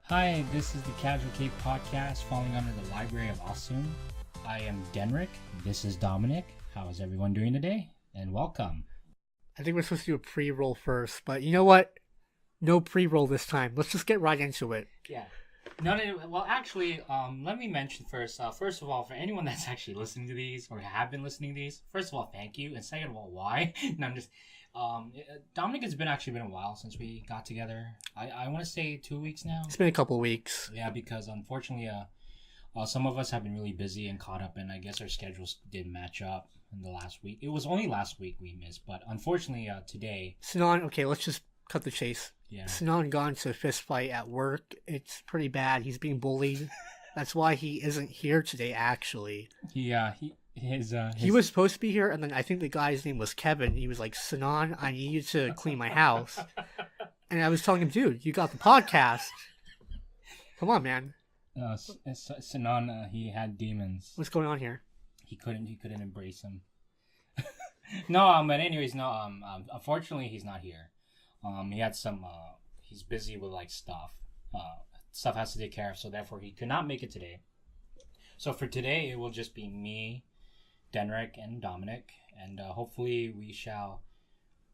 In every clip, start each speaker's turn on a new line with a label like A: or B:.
A: Hi, this is the Casual Cape Podcast falling under the Library of Awesome. I am Denrick. This is Dominic. How is everyone doing today? And welcome.
B: I think we're supposed to do a pre-roll first, but you know what? No pre-roll this time. Let's just get right into it.
A: Yeah. No. Well, actually, let me mention first. First of all, for anyone that's actually listening to these or have been listening to these, first of all, thank you, and second of all, why? And I'm just, Dominic, it's been a while since we got together. I want to say 2 weeks now.
B: It's been a couple of weeks.
A: Yeah, because unfortunately, some of us have been really busy and caught up, and I guess our schedules didn't match up in the last week. It was only last week we missed, but unfortunately, today.
B: Sinan, okay, let's just cut the chase.
A: Yeah.
B: Sinan got into a fist fight at work. It's pretty bad. He's being bullied. That's why he isn't here today, actually.
A: He
B: was supposed to be here, and then I think the guy's name was Kevin. He was like, Sinan, I need you to clean my house. And I was telling him, dude, you got the podcast. Come on, man.
A: Sinan, he had demons.
B: What's going on here?
A: He couldn't embrace him. No, but anyways, no. Unfortunately, he's not here. He had some. He's busy with like stuff. Stuff has to take care of, so therefore he could not make it today. So for today, it will just be me, Denrick, and Dominic, and hopefully we shall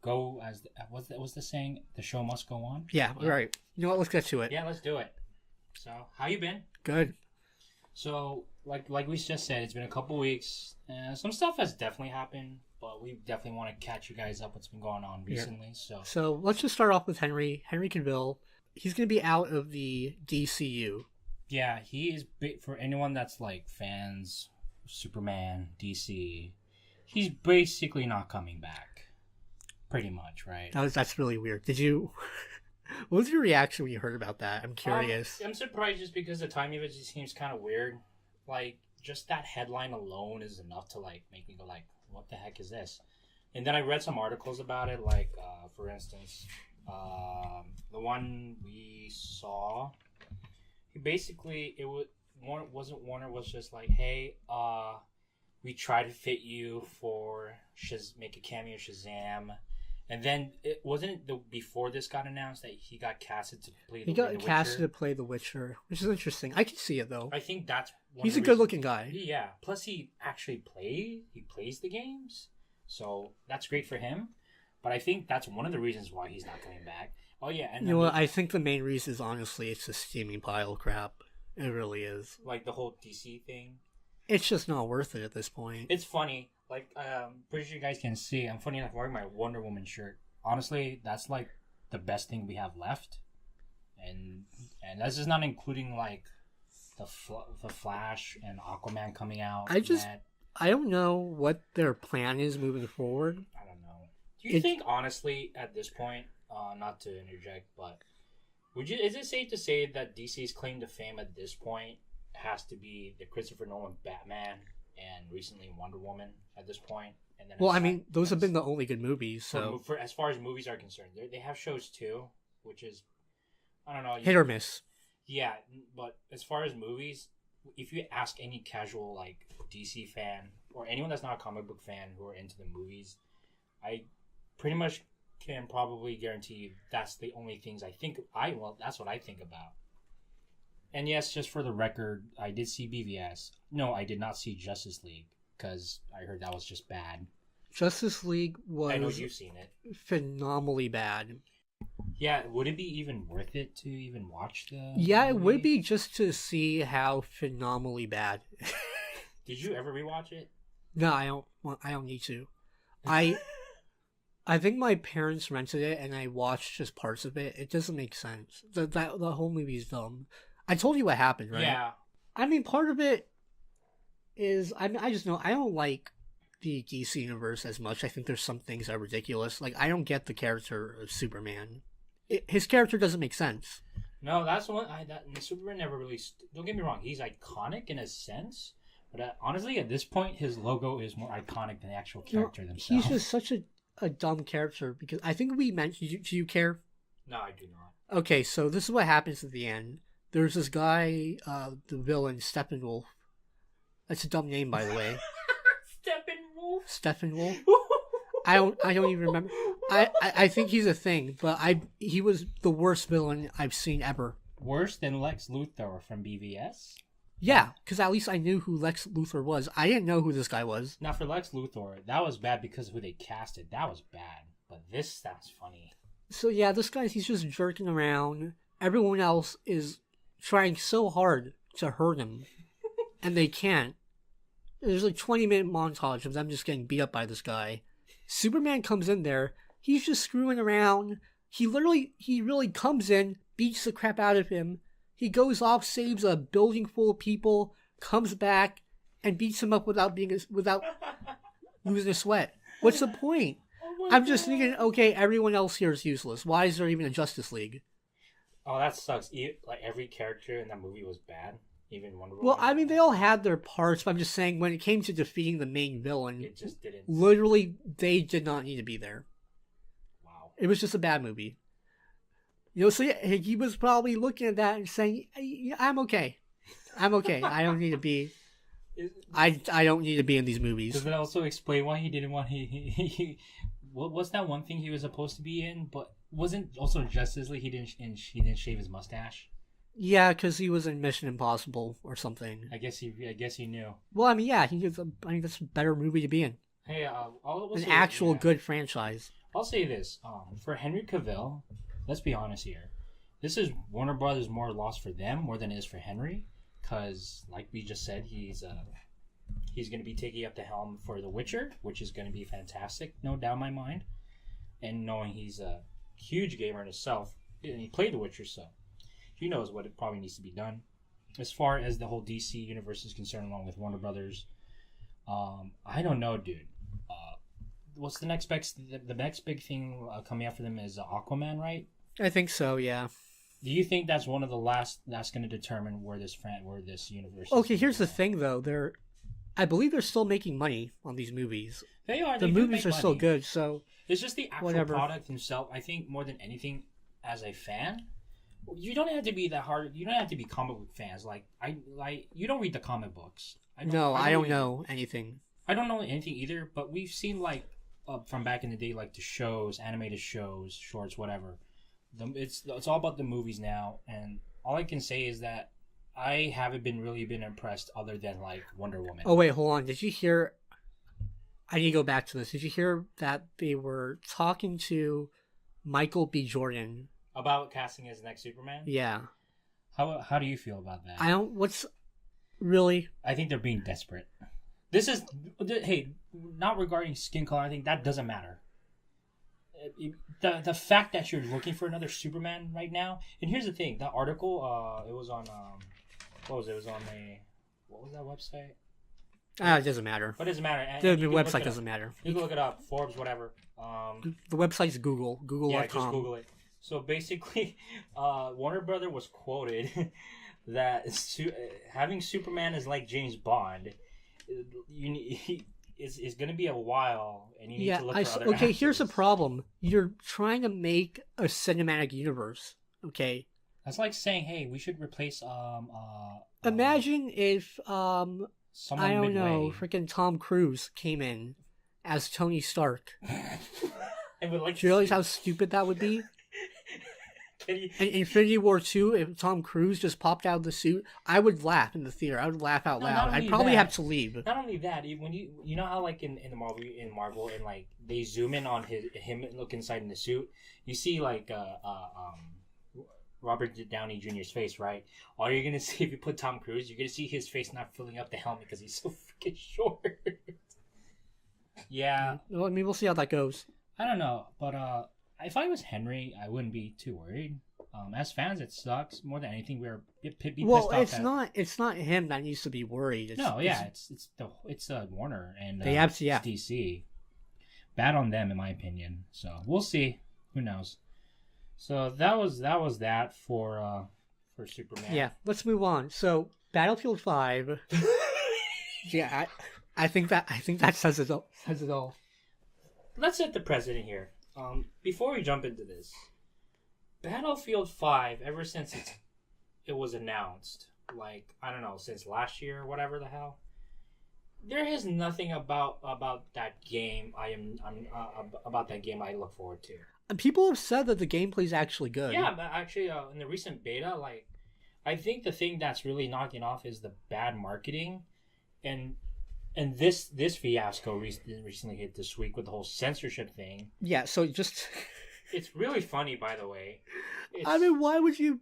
A: go as what's the saying? The show must go on.
B: Yeah, right. You know what? Let's get to it.
A: Yeah, let's do it. So, how you been?
B: Good.
A: So, like we just said, it's been a couple weeks. Some stuff has definitely happened, but we definitely want to catch you guys up what's been going on recently.
B: Yeah. So let's just start off with Henry Cavill. He's going to be out of the DCU.
A: Yeah, he is big for anyone that's like fans of Superman, DC. He's basically not coming back. Pretty much, right?
B: That's really weird. What was your reaction when you heard about that? I'm curious.
A: I'm surprised just because the timing of it just seems kind of weird. Like, just that headline alone is enough to like make me go like, what the heck is this? And then I read some articles about it, like for instance, the one we saw. Basically, Warner was just like, hey, we try to fit you for make a cameo Shazam. And then it wasn't before this got announced that he got casted to play the Witcher. He got casted
B: to play the Witcher, which is interesting. I can see it though.
A: I think that's
B: he's a good-looking guy.
A: Yeah. Plus, he actually plays the games, so that's great for him. But I think that's one of the reasons why he's not coming back. Oh yeah, and
B: you know what? I think the main reason is honestly it's a steaming pile of crap. It really is.
A: Like the whole DC thing.
B: It's just not worth it at this point.
A: It's funny. Like, pretty sure you guys can see. I'm funny enough wearing my Wonder Woman shirt. Honestly, that's like the best thing we have left, and that's just not including like the Flash and Aquaman coming out.
B: I don't know what their plan is moving forward.
A: I don't know. Do you think honestly at this point, not to interject, but is it safe to say that DC's claim to fame at this point has to be the Christopher Nolan Batman and recently Wonder Woman at this point? And then
B: those have been the only good movies. So
A: for as far as movies are concerned, they have shows too, which is, I don't know,
B: hit or miss.
A: Yeah, but as far as movies, if you ask any casual like DC fan or anyone that's not a comic book fan who are into the movies, I pretty much can probably guarantee you that's the only things that's what I think about. And yes, just for the record, I did see BVS. No, I did not see Justice League because I heard that was just bad.
B: Justice League was...
A: I know you've seen it.
B: Phenomenally bad.
A: Yeah, would it be even worth it to even watch the
B: Yeah,
A: movie?
B: It would be just to see how phenomenally bad.
A: Did you ever rewatch it?
B: No, I don't need to. I think my parents rented it and I watched just parts of it. It doesn't make sense. The whole movie is dumb. I told you what happened, right?
A: Yeah.
B: I mean, part of it is... I just know I don't like the DC universe as much. I think there's some things that are ridiculous. Like, I don't get the character of Superman. His character doesn't make sense.
A: No, that's the one... Superman never really... Don't get me wrong. He's iconic in a sense. But honestly, at this point, his logo is more iconic than the actual character themselves.
B: He's just such a dumb character. Because I think we mentioned... Do you care?
A: No, I do not.
B: Okay, so this is what happens at the end. There's this guy, the villain, Steppenwolf. That's a dumb name, by the way. Steppenwolf? I don't even remember. I think he's a thing, but he was the worst villain I've seen ever.
A: Worse than Lex Luthor from BVS?
B: Yeah, because at least I knew who Lex Luthor was. I didn't know who this guy was.
A: Now, for Lex Luthor, that was bad because of who they casted. That was bad. But that's funny.
B: So yeah, this guy, he's just jerking around. Everyone else is trying so hard to hurt him, and they can't. There's like 20-minute montage of them just getting beat up by this guy. Superman comes in there. He's just screwing around. He really comes in, beats the crap out of him. He goes off, saves a building full of people, comes back, and beats him up without losing a sweat. What's the point? I'm just thinking, okay, everyone else here is useless. Why is there even a Justice League?
A: Oh, that sucks. Like, every character in that movie was bad. Even Wonder Woman.
B: Well, I mean, they all had their parts, but I'm just saying, when it came to defeating the main villain,
A: it just didn't.
B: Literally, they did not need to be there.
A: Wow.
B: It was just a bad movie. So yeah, he was probably looking at that and saying, I'm okay. I don't need to be... I don't need to be in these movies.
A: Does it also explain why he didn't want... What's that one thing he was supposed to be in, but wasn't also Justice League? He didn't shave his mustache.
B: Yeah, because he was in Mission Impossible or something.
A: I guess he knew.
B: Well, I mean, yeah, I think that's a better movie to be in.
A: Hey,
B: good franchise.
A: I'll say this: for Henry Cavill, let's be honest here. This is Warner Brothers more loss for them more than it is for Henry, because like we just said, he's going to be taking up the helm for The Witcher, which is going to be fantastic, no doubt in my mind. And knowing he's a huge gamer in himself, and he played The Witcher, so he knows what it probably needs to be done. As far as the whole DC universe is concerned, along with Warner Brothers, I don't know, dude. What's the next the next big thing coming out for them is Aquaman, right?
B: I think so, yeah.
A: Do you think that's one of the last that's going to determine where this universe?
B: Okay, here's the thing, though. I believe they're still making money on these movies.
A: They are.
B: The movies are still good, so
A: it's just the actual product himself. I think more than anything, as a fan, you don't have to be that hard. You don't have to be comic book fans. You don't read the comic books. I don't know
B: anything.
A: I don't know anything either. But we've seen from back in the day, like the shows, animated shows, shorts, whatever. It's all about the movies now, and all I can say is that I haven't really been impressed other than like Wonder Woman.
B: Oh wait, hold on. Did you hear? I need to go back to this. Did you hear that they were talking to Michael B. Jordan
A: about casting his next Superman?
B: Yeah.
A: How do you feel about that?
B: Really?
A: I think they're being desperate. This is not regarding skin color. I think that doesn't matter. The fact that you're looking for another Superman right now, and here's the thing: that article, it was on what was it? It was on what was that website?
B: It doesn't matter.
A: But it doesn't matter.
B: The website doesn't matter.
A: You can look it up, Forbes, whatever.
B: The website's Google. Google.com.
A: Yeah, just Google it. So basically, Warner Brother was quoted that having Superman is like James Bond. It's going to be a while, and you need to look for other actors.
B: Here's the problem. You're trying to make a cinematic universe, okay?
A: That's like saying, hey, we should replace...
B: Imagine if, I don't know, freaking Tom Cruise came in as Tony Stark. Do you realize how stupid that would be? In Infinity War 2, if Tom Cruise just popped out of the suit, I would laugh in the theater. I would laugh out loud. I'd probably have to leave.
A: Not only that, when you know how like in Marvel and like they zoom in on him look inside in the suit, you see like Robert Downey Jr.'s face, right? All you're gonna see if you put Tom Cruise, you're gonna see his face not filling up the helmet because he's so freaking short. Yeah.
B: Well, I mean, we'll see how that goes.
A: I don't know, but if I was Henry, I wouldn't be too worried. As fans, it sucks more than anything. We're pissed off.
B: It's not him that needs to be worried.
A: It's Warner and
B: it's
A: DC. Bad on them, in my opinion. So we'll see. Who knows? So that was that for Superman.
B: Yeah, let's move on. So Battlefield 5. Yeah, I think that says it all.
A: Let's set the precedent here. Before we jump into this, Battlefield 5, ever since it was announced, like, I don't know, since last year or whatever the hell, there is nothing about that game about that game I look forward to.
B: And people have said that the gameplay's actually good.
A: Yeah, but actually, in the recent beta, like, I think the thing that's really knocking off is the bad marketing, and this fiasco recently hit this week with the whole censorship thing.
B: Yeah, so just
A: it's really funny, by the way.
B: I mean, why would you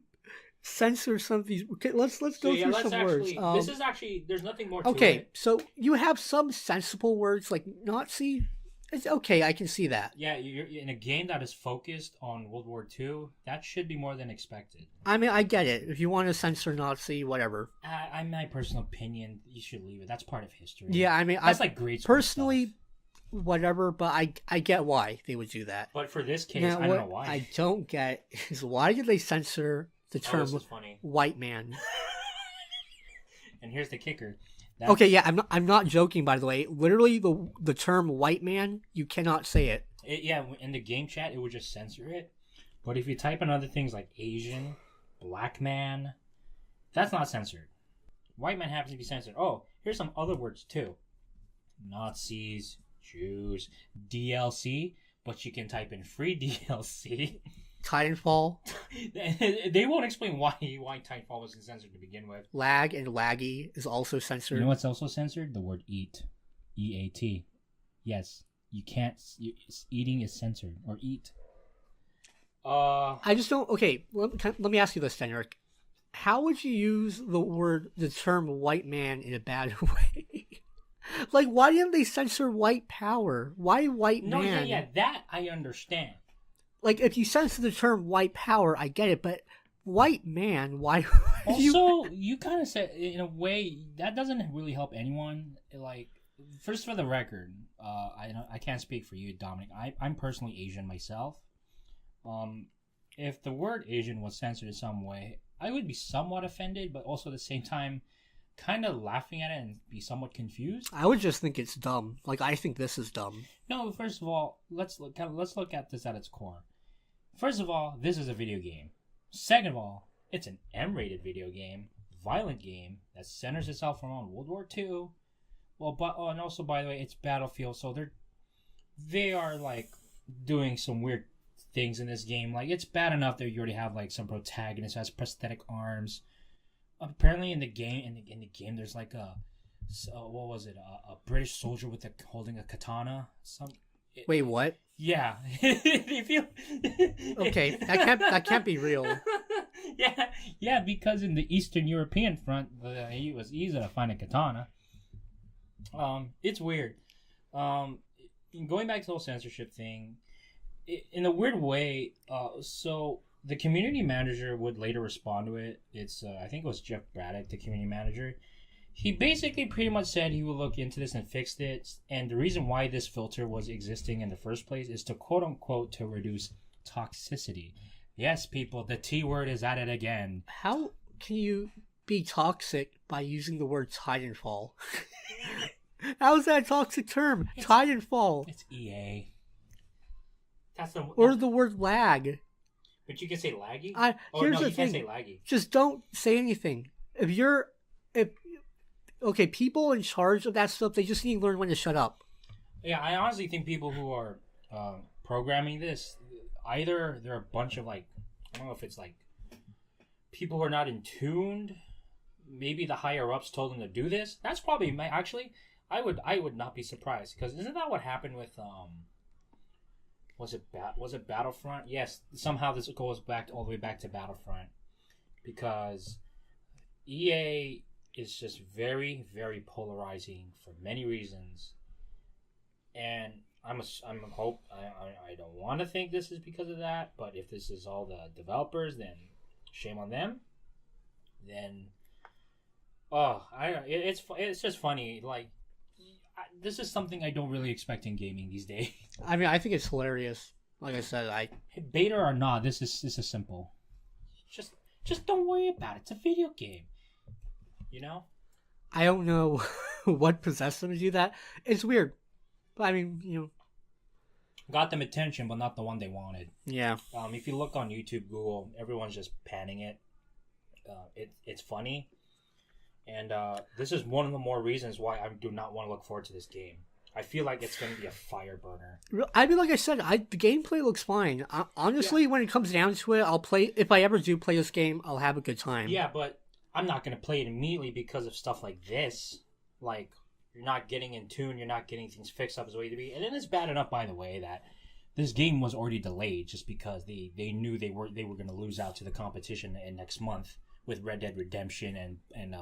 B: censor some of these? Okay, let's go through some words.
A: This is actually, there's nothing more to it.
B: Okay, so you have some sensible words like Nazi. It's okay, I can see that.
A: Yeah, you're in a game that is focused on World War II. That should be more than expected.
B: I mean, I get it. If you want to censor Nazi, whatever.
A: In my personal opinion, you should leave it. That's part of history.
B: Yeah, I mean,
A: that's like grade school
B: personally,
A: stuff.
B: Whatever. But I get why they would do that.
A: But for this case,
B: now,
A: I don't know why.
B: I don't get is why did they censor the term white man?
A: And here's the kicker.
B: Okay, yeah, I'm not joking, by the way. Literally, the term white man, you cannot say it.
A: Yeah, in the game chat, it would just censor it. But if you type in other things like Asian, black man, that's not censored. White man happens to be censored. Oh, here's some other words, too. Nazis, Jews, DLC, but you can type in free DLC.
B: Titanfall.
A: They won't explain why Titanfall wasn't censored to begin with.
B: Lag and laggy is also censored.
A: You know what's also censored? The word eat. E-A-T. Yes. You can't... eating is censored. Or eat.
B: I just don't... Okay, let me ask you this then, Eric. How would you use the term white man in a bad way? Like, why didn't they censor white power? Why white man?
A: No, yeah, that I understand.
B: Like, if you censor the term white power, I get it, but white man, why?
A: Also, you kind of said, in a way, that doesn't really help anyone. Like, first for the record, I can't speak for you, Dominic. I'm personally Asian myself. If the word Asian was censored in some way, I would be somewhat offended, but also at the same time, kind of laughing at it and be somewhat confused.
B: I would just think it's dumb. Like, I think this is dumb.
A: No, first of all, let's look at this at its core. First of all, this is a video game. Second of all, it's an M-rated video game, violent game that centers itself around World War II. Well, and also, by the way, it's Battlefield, so they are like doing some weird things in this game. Like, it's bad enough that you already have like some protagonist who has prosthetic arms. Apparently, in the game, there's like what was it? A British soldier holding a katana.
B: Wait, what?
A: Yeah.
B: Okay, that can't be real.
A: Yeah, because in the Eastern European front, he was easy to find a katana. It's weird. Going back to the whole censorship thing, in a weird way, so the community manager would later respond to it. It's I think it was Jeff Braddock, the community manager. He basically pretty much said he would look into this and fix it. And the reason why this filter was existing in the first place is to quote unquote to reduce toxicity. Yes, people, the T word is at it again.
B: How can you be toxic by using the word Titanfall? How is that a toxic term? Titanfall.
A: It's EA.
B: Or the word lag.
A: But you can say laggy?
B: Here's the
A: you
B: thing.
A: can't say laggy.
B: Just don't say anything. Okay, people in charge of that stuff, they just need to learn when to shut up.
A: Yeah, I honestly think people who are programming this, either they're a bunch of like, I don't know if it's like people who are not in tuned. Maybe the higher ups told them to do this. That's probably actually. I would not be surprised, because isn't that what happened with was it Battlefront? Yes, somehow this goes back all the way back to Battlefront, because EA is just very, very polarizing for many reasons, and I don't want to think this is because of that, but if this is all the developers, then shame on them. Then it's just funny. Like, this is something I don't really expect in gaming these days.
B: I mean, I think it's hilarious. Like I said,
A: beta or not, this is simple. Just don't worry about it. It's a video game. You know?
B: I don't know what possessed them to do that. It's weird. But I mean,
A: got them attention, but not the one they wanted.
B: Yeah.
A: If you look on YouTube, Google, everyone's just panning it. It's funny. And this is one of the more reasons why I do not want to look forward to this game. I feel like it's going to be a fire burner.
B: I mean, like I said, the gameplay looks fine. Honestly, when it comes down to it, I'll play. If I ever do play this game, I'll have a good time.
A: Yeah, but I'm not going to play it immediately because of stuff like this. Like, you're not getting in tune, you're not getting things fixed up as way to be. And then it's bad enough, by the way, that this game was already delayed just because they knew they were going to lose out to the competition in next month with Red Dead Redemption and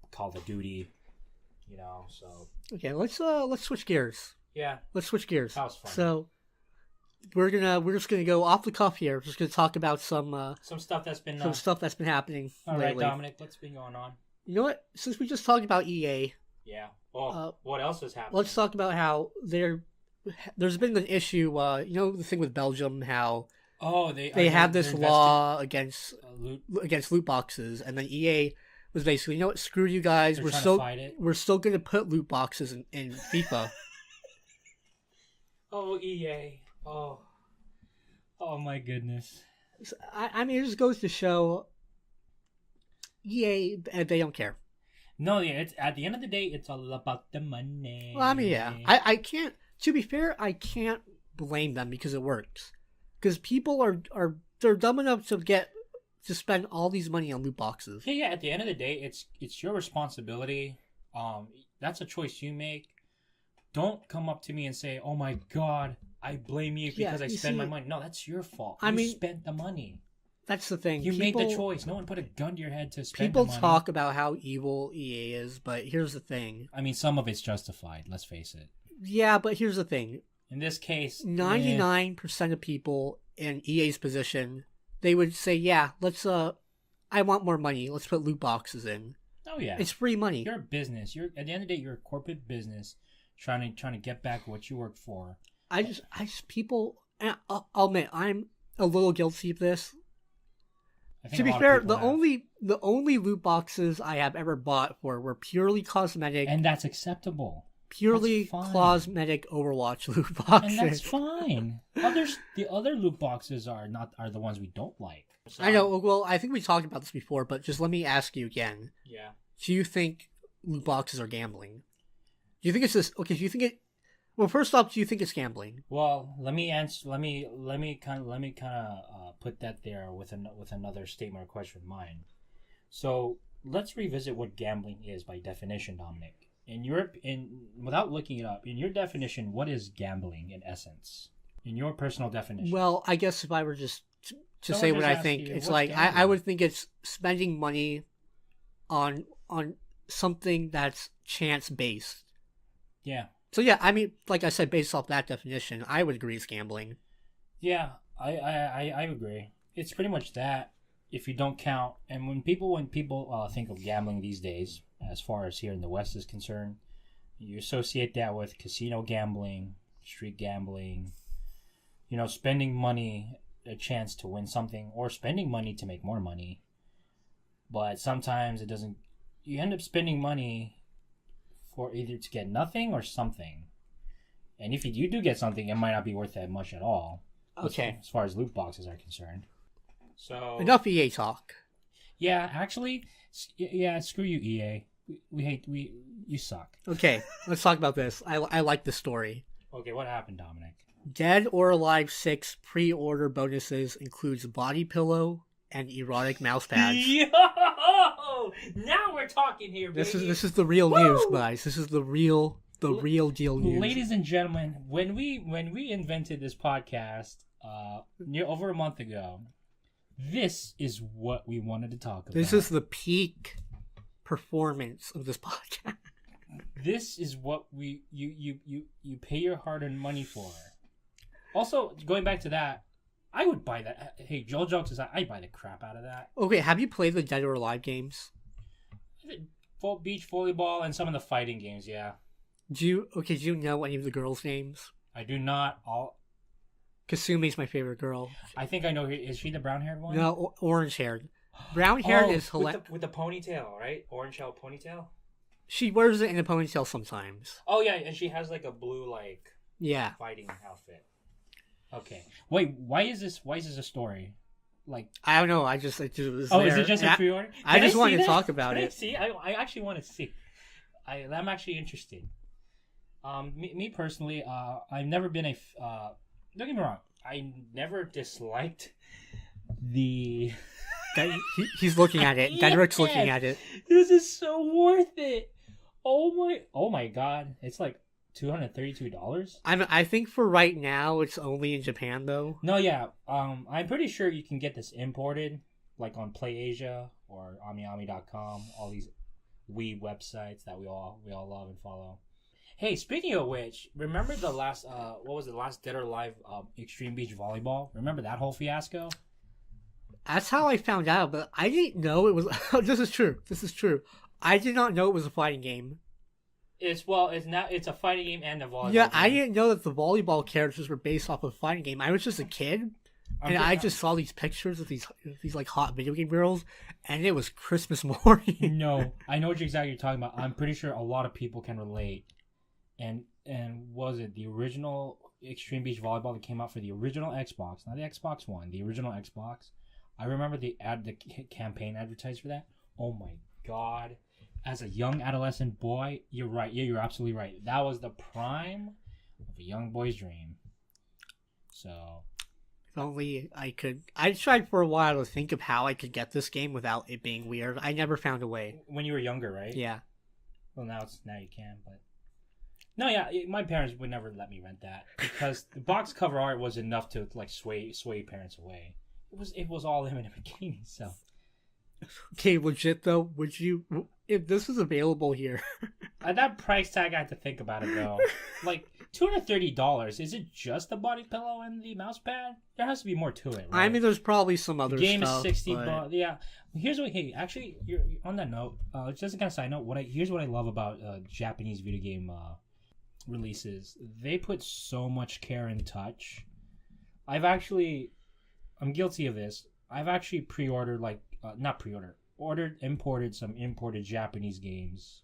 A: Call of Duty. You know, so
B: okay, let's switch gears.
A: Yeah,
B: let's switch gears.
A: That was fun.
B: So we're just gonna go off the cuff here. We're just gonna talk about some
A: stuff that's been
B: happening.
A: All
B: lately.
A: right, Dominic, what's been going on?
B: You know what? Since we just talked about EA,
A: yeah. What else has happened?
B: Let's talk about how there's been an issue. You know the thing with Belgium, how they have this law against loot boxes, and then EA was basically, you know what, screw you guys. We're still going to put loot boxes in FIFA.
A: Oh, EA. Oh my goodness.
B: I mean, it just goes to show EA, they don't care.
A: No, yeah, it's at the end of the day, it's all about the money.
B: Well, I mean, yeah. I can't, to be fair, I can't blame them because it works. Because people they're dumb enough to spend all these money on loot boxes.
A: Yeah. At the end of the day, it's your responsibility. That's a choice you make. Don't come up to me and say, "Oh my God, I blame you because I spent my money." No, that's your fault. You spent the money.
B: That's the thing.
A: You made the choice. No one put a gun to your head to spend the money.
B: People talk about how evil EA is, but here's the thing.
A: I mean, some of it's justified. Let's face it.
B: Yeah, but here's the thing.
A: In this case,
B: 99% of people in EA's position, they would say, yeah, let's, I want more money. Let's put loot boxes in.
A: Oh, yeah.
B: It's free money.
A: You're a business. At the end of the day, you're a corporate business trying to get back what you worked for.
B: People, I'll admit, I'm a little guilty of this.
A: To
B: be fair, the only loot boxes I have ever bought were purely cosmetic.
A: And that's acceptable.
B: Purely cosmetic Overwatch loot boxes.
A: And that's fine. The other loot boxes are the ones we don't like. So,
B: I know. Well, I think we talked about this before, but just let me ask you again.
A: Yeah.
B: Do you think loot boxes are gambling? Do you think it's this? Okay. Do you think it? Well, first off, do you think it's gambling?
A: Well, let me answer. Let me kind of put that there with another statement or question of mine. So let's revisit what gambling is by definition, Dominic. Without looking it up, in your definition, what is gambling in essence? In your personal definition.
B: Well, I guess if I were just to say what I think, it's like I would think it's spending money on something that's chance based.
A: Yeah.
B: So yeah, I mean, like I said, based off that definition, I would agree it's gambling.
A: Yeah, I agree. It's pretty much that. If you don't count, and when people think of gambling these days, as far as here in the West is concerned, you associate that with casino gambling, street gambling, spending money, a chance to win something, or spending money to make more money. But sometimes it doesn't. You end up spending money for either to get nothing or something. And if you do get something, it might not be worth that much at all.
B: Okay.
A: As far as loot boxes are concerned. So
B: enough EA talk.
A: Yeah, actually, screw you, EA. You suck.
B: Okay, let's talk about this. I like the story.
A: Okay, what happened, Dominic?
B: Dead or Alive 6 pre-order bonuses includes body pillow and erotic mouse pads.
A: Yo! Now we're talking here, baby.
B: This is the real news, guys. This is the real deal news.
A: Ladies and gentlemen, when we invented this podcast over a month ago, this is what we wanted to talk about.
B: This is the peak performance of this podcast.
A: This is what you pay your hard-earned money for. Also, going back to that, I would buy that. Hey, Joel jokes aside, I'd buy the crap out of that.
B: Okay, have you played the Dead or Alive games?
A: Beach volleyball and some of the fighting games, yeah.
B: Do you know any of the girls' names?
A: I do not.
B: Kasumi's my favorite girl.
A: I think I know. Is she the brown-haired one?
B: No, orange-haired. Brown-haired is hilarious.
A: With the ponytail, right? Orange-haired ponytail?
B: She wears it in a ponytail sometimes.
A: Oh, yeah, and she has like a blue, fighting outfit. Okay. Wait, why is this a story? Like,
B: I don't know. It was
A: is it just a pre-order?
B: I just wanted to talk about it.
A: See, I actually want to see. I'm actually interested. Me personally, I've never been don't get me wrong, I never disliked the.
B: He's looking at it. Derek's looking at it.
A: This is so worth it. Oh my god, it's like $232.
B: I think for right now it's only in Japan though.
A: No, yeah, I'm pretty sure you can get this imported, like on PlayAsia or AmiAmi.com. All these Wii websites that we all love and follow. Hey, speaking of which, remember the last what was it? Last Dead or Alive Extreme Beach Volleyball? Remember that whole fiasco?
B: That's how I found out, but I didn't know it was. This is true. This is true. I did not know it was a fighting game.
A: It's a fighting game and a volleyball.
B: Yeah,
A: game.
B: I didn't know that the volleyball characters were based off of a fighting game. I was just a kid, and I just saw these pictures of these like hot video game girls, and it was Christmas morning.
A: No, I know what you're talking about. I'm pretty sure a lot of people can relate. And was it the original Extreme Beach Volleyball that came out for the original Xbox, not the Xbox One, the original Xbox? I remember the campaign advertised for that. Oh my god! As a young adolescent boy, you're right. Yeah, you're absolutely right. That was the prime of a young boy's dream. So,
B: if only I could. I tried for a while to think of how I could get this game without it being weird. I never found a way.
A: When you were younger, right?
B: Yeah.
A: Well, now you can, but. No, yeah, my parents would never let me rent that because the box cover art was enough to like sway parents away. It was all them in a bikini. So,
B: okay, legit though, would you if this was available here?
A: At that price tag, I had to think about it though. Like $230. Is it just the body pillow and the mouse pad? There has to be more to it. Right?
B: I mean, there's probably some other
A: game
B: stuff.
A: Game is $60.
B: But...
A: Yeah. Here's what. Hey, actually, you're on that note. Just a kind of side note. Here's what I love about Japanese video game. Releases, they put so much care and touch. I'm guilty of this. I've actually imported some imported Japanese games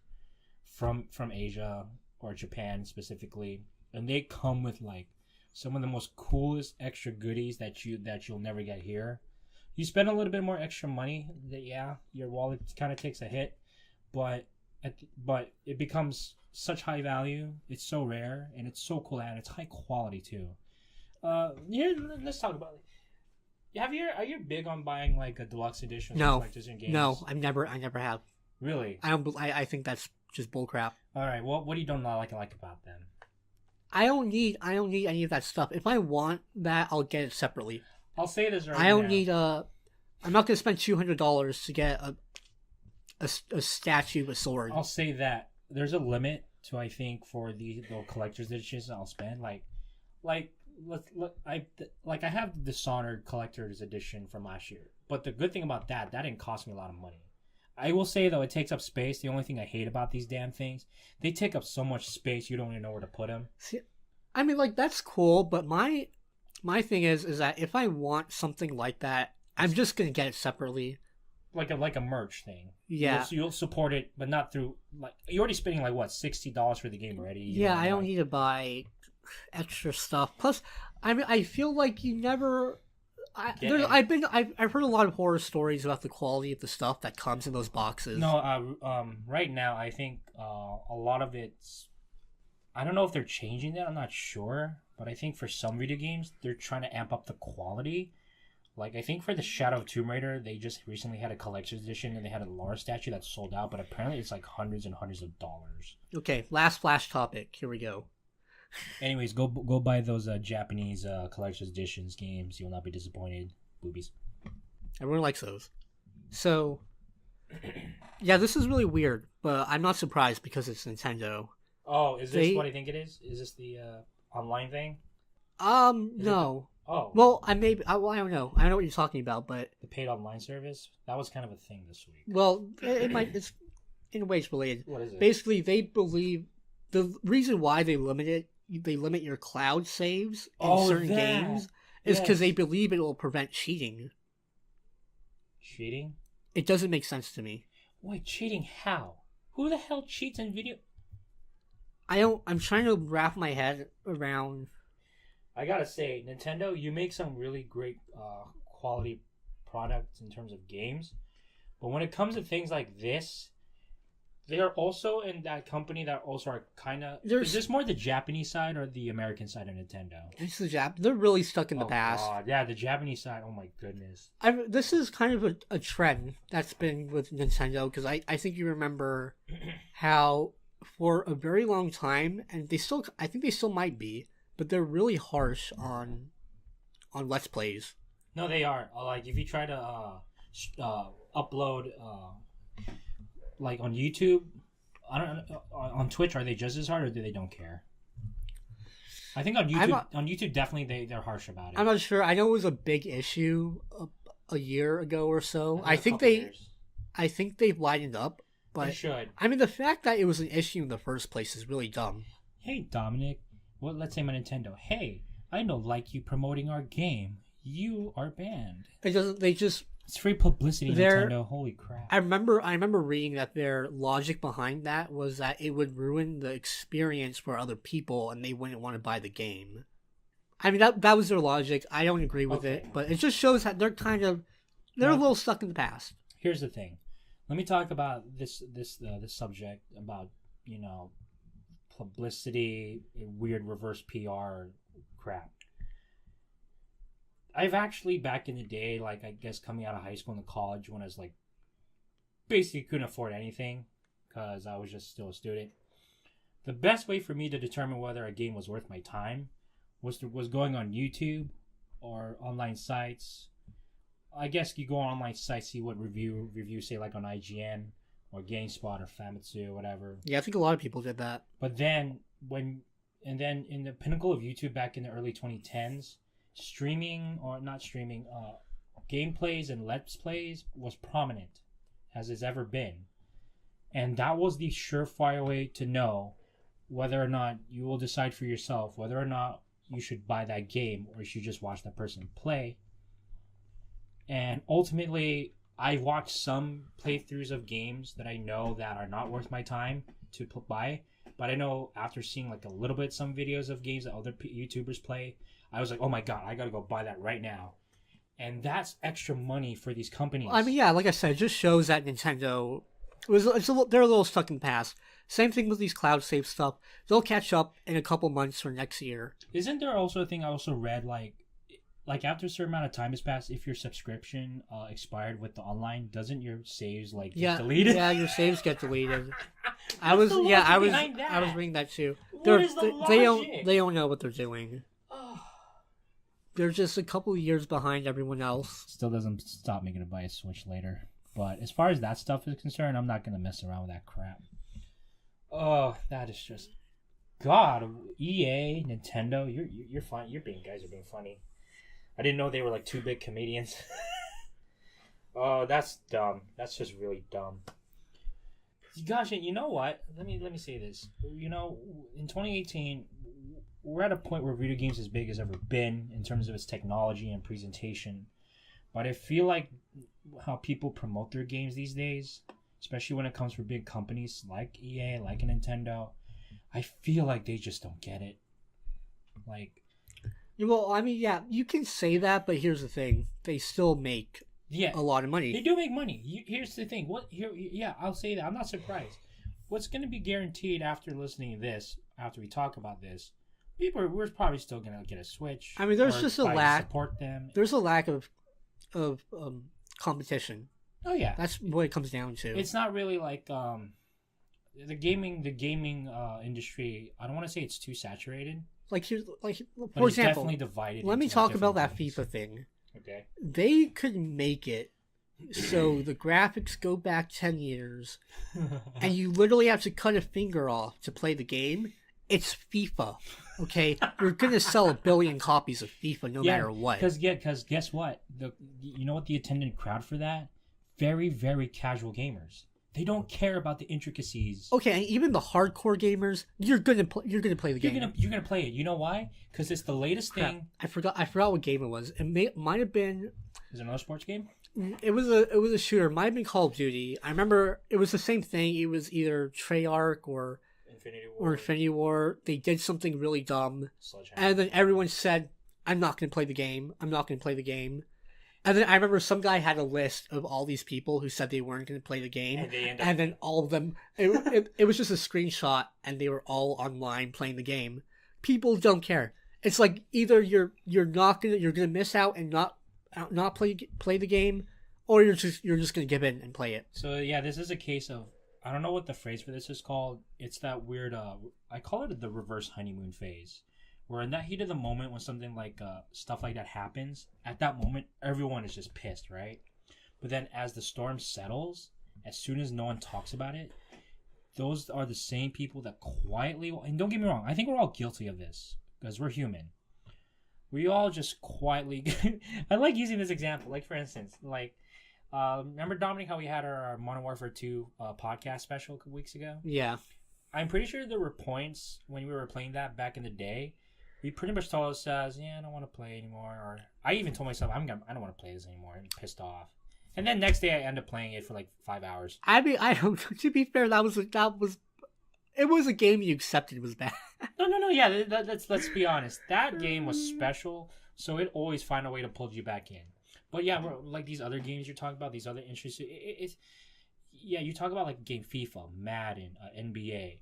A: from Asia or Japan specifically, and they come with like some of the most coolest extra goodies that you'll never get here. You spend a little bit more extra money, your wallet kind of takes a hit, but it becomes such high value. It's so rare and it's so cool and it's high quality too. Here, let's talk about it. Are you big on buying like a deluxe edition?
B: No,
A: like just in games?
B: No, I never have.
A: Really?
B: I think that's just bullcrap.
A: All right. Well, what do you don't like about them?
B: I don't need any of that stuff. If I want that, I'll get it separately.
A: I'll say this right now.
B: I don't need I'm not gonna spend $200 to get a statue of a sword.
A: I'll say that. There's a limit to I think for the collector's editions I'll spend I have the Dishonored collector's edition from last year, but the good thing about that didn't cost me a lot of money. I will say though, it takes up space. The only thing I hate about these damn things, they take up so much space you don't even know where to put them.
B: See, I mean, like that's cool, but my thing is that if I want something like that, I'm just gonna get it separately. Like
A: a merch thing.
B: Yeah.
A: You'll support it, but not through you're already spending $60 for the game already.
B: Yeah, I don't need to buy extra stuff. Plus, I mean, I feel like you never. I've heard a lot of horror stories about the quality of the stuff that comes in those boxes.
A: No, right now I think a lot of it's. I don't know if they're changing that. I'm not sure, but I think for some video games they're trying to amp up the quality. Like, I think for the Shadow of Tomb Raider, they just recently had a collector's edition, and they had a Laura statue that sold out, but apparently it's like hundreds and hundreds of dollars.
B: Okay, last flash topic. Here we go.
A: Anyways, go buy those Japanese collector's editions games. You'll not be disappointed. Boobies.
B: Everyone likes those. So, yeah, this is really weird, but I'm not surprised because it's Nintendo.
A: Oh, is this what I think it is? Is this the online thing?
B: No.
A: Oh.
B: Well, I don't know. I don't know what you're talking about, but
A: the paid online service, that was kind of a thing this week.
B: Well, it's in ways related.
A: What is it?
B: Basically, they believe the reason why they limit your cloud saves in certain games is because they believe it will prevent cheating.
A: Cheating?
B: It doesn't make sense to me.
A: Wait, cheating how? Who the hell cheats in video?
B: I'm trying to wrap my head around.
A: I gotta say, Nintendo, you make some really great quality products in terms of games, but when it comes to things like this, They are also in that company that also are kind of. Is this more the Japanese side or the American side of Nintendo?
B: It's the They're really stuck in the
A: Oh
B: past.
A: God, yeah, the Japanese side. Oh my goodness.
B: This is kind of a trend that's been with Nintendo because I think you remember how for a very long time, and I think they still might be, but they're really harsh on Let's Plays.
A: No, they are. Like if you try to upload like on YouTube, I don't on Twitch, are they just as hard or do they don't care? I think on YouTube definitely they're harsh about it.
B: I'm not sure. I know it was a big issue a year ago or so. I think they've lightened up, but
A: they should.
B: I mean, the fact that it was an issue in the first place is really dumb.
A: Hey Dominic, well, let's say my Nintendo. Hey, I don't like you promoting our game. You are banned.
B: It's
A: free publicity, Nintendo. Holy crap!
B: I remember reading that their logic behind that was that it would ruin the experience for other people, and they wouldn't want to buy the game. I mean, that was their logic. I don't agree with it, but it just shows that they're a little stuck in the past.
A: Here's the thing. Let me talk about this subject about publicity, weird reverse PR crap. I've actually, back in the day, like I guess coming out of high school and college, when I was like basically couldn't afford anything because I was just still a student. The best way for me to determine whether a game was worth my time was going on YouTube or online sites. I guess you go on online sites, see what reviews say, like on IGN or GameSpot or Famitsu or whatever.
B: Yeah, I think a lot of people did that.
A: But then in the pinnacle of YouTube back in the early 2010s, gameplays and let's plays was prominent as it's ever been, and that was the surefire way to know whether or not you will decide for yourself whether or not you should buy that game or you should just watch that person play. And ultimately, I watched some playthroughs of games that I know that are not worth my time to buy, but I know after seeing like a little bit some videos of games that other YouTubers play, I was like, oh my god, I gotta go buy that right now. And that's extra money for these companies.
B: I mean, yeah, like I said, it just shows that Nintendo they're a little stuck in the past. Same thing with these cloud save stuff. They'll catch up in a couple months for next year.
A: Isn't there also a thing I also read, like after a certain amount of time has passed, if your subscription expired with the online, doesn't your saves get deleted?
B: Yeah, your saves get deleted. I was reading that too. They don't know what they're doing. They're just a couple of years behind everyone else.
A: Still doesn't stop me to buy a Switch later. But as far as that stuff is concerned, I'm not going to mess around with that crap. Oh, that is just... God, EA, Nintendo, you're fine. You guys are being funny. I didn't know they were like two big comedians. Oh, that's dumb. That's just really dumb. Gosh, you know what? Let me say this. In 2018... we're at a point where video games as big as ever been in terms of its technology and presentation. But I feel like how people promote their games these days, especially when it comes from big companies like EA, like Nintendo, I feel like they just don't get it.
B: Well, I mean, yeah, you can say that, but here's the thing. They still make a lot of money.
A: They do make money. Here's the thing. I'll say that. I'm not surprised. What's going to be guaranteed after listening to this, after we talk about this, we're probably still gonna get a Switch.
B: I mean, there's just a lack.
A: Support them.
B: There's a lack of competition.
A: Oh yeah,
B: that's what it comes down to.
A: It's not really like the gaming industry. I don't want to say it's too saturated. For example, definitely divided.
B: Let me talk about that FIFA thing.
A: Okay.
B: They could make it so the graphics go back 10 years, and you literally have to cut a finger off to play the game. It's FIFA, okay? You're gonna sell 1 billion copies of FIFA no matter what.
A: Because guess what? You know what the attendant crowd for that? Very, very casual gamers. They don't care about the intricacies.
B: Okay, and even the hardcore gamers, you're gonna play the game.
A: You're gonna play it. You know why? Because it's the latest thing.
B: I forgot what game it was. It might have been.
A: Is it another sports game?
B: It was a shooter. It might have been Call of Duty. I remember it was the same thing. It was either Treyarch or Infinity War. They did something really dumb, and then everyone said, "I'm not going to play the game. I'm not going to play the game." And then I remember some guy had a list of all these people who said they weren't going to play the game, and then all of them. It was just a screenshot, and they were all online playing the game. People don't care. It's like either you're gonna miss out and not play the game, or you're just gonna give in and play it.
A: So yeah, this is a case of, I don't know what the phrase for this is called. It's that weird, I call it the reverse honeymoon phase, where in that heat of the moment when something like stuff like that happens, at that moment everyone is just pissed, right? But then as the storm settles, as soon as no one talks about it, those are the same people that quietly, and don't get me wrong, I think we're all guilty of this because we're human. We all just quietly, I like using this example, like for instance, like, remember, Dominic, how we had our Modern Warfare 2 podcast special a couple weeks ago?
B: Yeah.
A: I'm pretty sure there were points when we were playing that back in the day. We pretty much told ourselves, yeah, I don't want to play anymore. Or I even told myself, I don't want to play this anymore. I'm pissed off. And then next day I end up playing it for like 5 hours.
B: I mean, to be fair, it was a game you accepted was bad.
A: No. Yeah, let's be honest. That game was special, so it always find a way to pull you back in. But yeah, like these other games you're talking about, these other interesting, yeah, you talk about like game FIFA, Madden, NBA.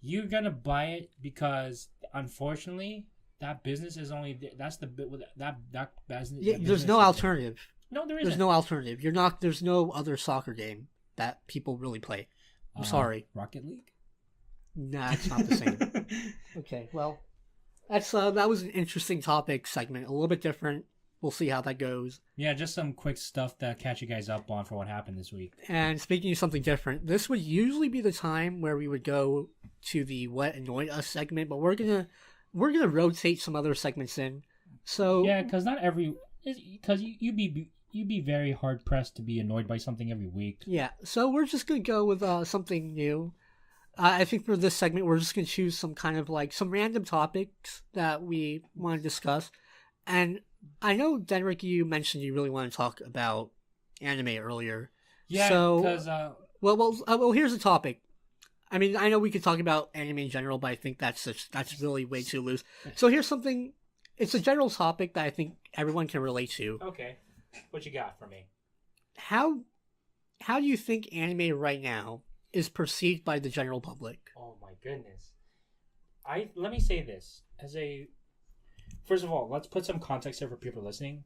A: You're gonna buy it because unfortunately that business is only that's the bit with that business.
B: Yeah, there's no alternative.
A: No, there isn't.
B: There's no alternative. There's no other soccer game that people really play. I'm sorry.
A: Rocket League?
B: Nah, it's not the same. Okay, well, that was an interesting topic segment. A little bit different. We'll see how that goes.
A: Yeah, just some quick stuff to catch you guys up on for what happened this week.
B: And speaking of something different, this would usually be the time where we would go to the What Annoyed Us segment, but we're gonna rotate some other segments in. So
A: yeah, because you'd be very hard pressed to be annoyed by something every week.
B: Yeah, so we're just gonna go with something new. I think for this segment, we're just gonna choose some kind of like some random topics that we want to discuss, and I know, Denrick, you mentioned you really want to talk about anime earlier.
A: Yeah, because...
B: Well, here's the topic. I mean, I know we could talk about anime in general, but I think that's really way too loose. So here's something... It's a general topic that I think everyone can relate to.
A: Okay. What you got for me?
B: How do you think anime right now is perceived by the general public?
A: Oh, my goodness. Let me say this. First of all, let's put some context here for people listening.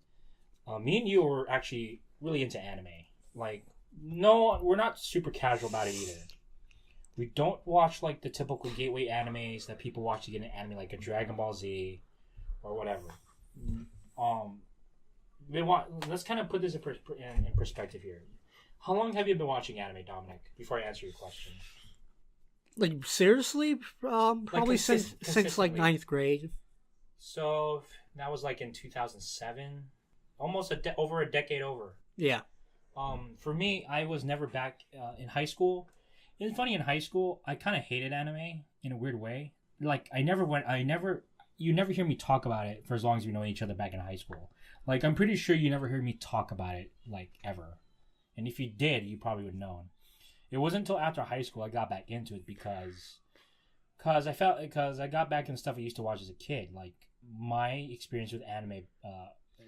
A: Me and you are actually really into anime. Like, no, we're not super casual about it either. We don't watch like the typical gateway animes that people watch to get an anime, like a Dragon Ball Z or whatever. Let's kind of put this in perspective here. How long have you been watching anime, Dominic? Before I answer your question.
B: Like seriously, probably since like 9th grade.
A: So that was like in 2007, almost over a decade over.
B: Yeah.
A: For me, I was never back in high school. It's funny, in high school, I kind of hated anime in a weird way. Like you never hear me talk about it for as long as we know each other back in high school. Like I'm pretty sure you never heard me talk about it like ever. And if you did, you probably would have known. It wasn't until after high school I got back into it because I got back into stuff I used to watch as a kid. Like my experience with anime,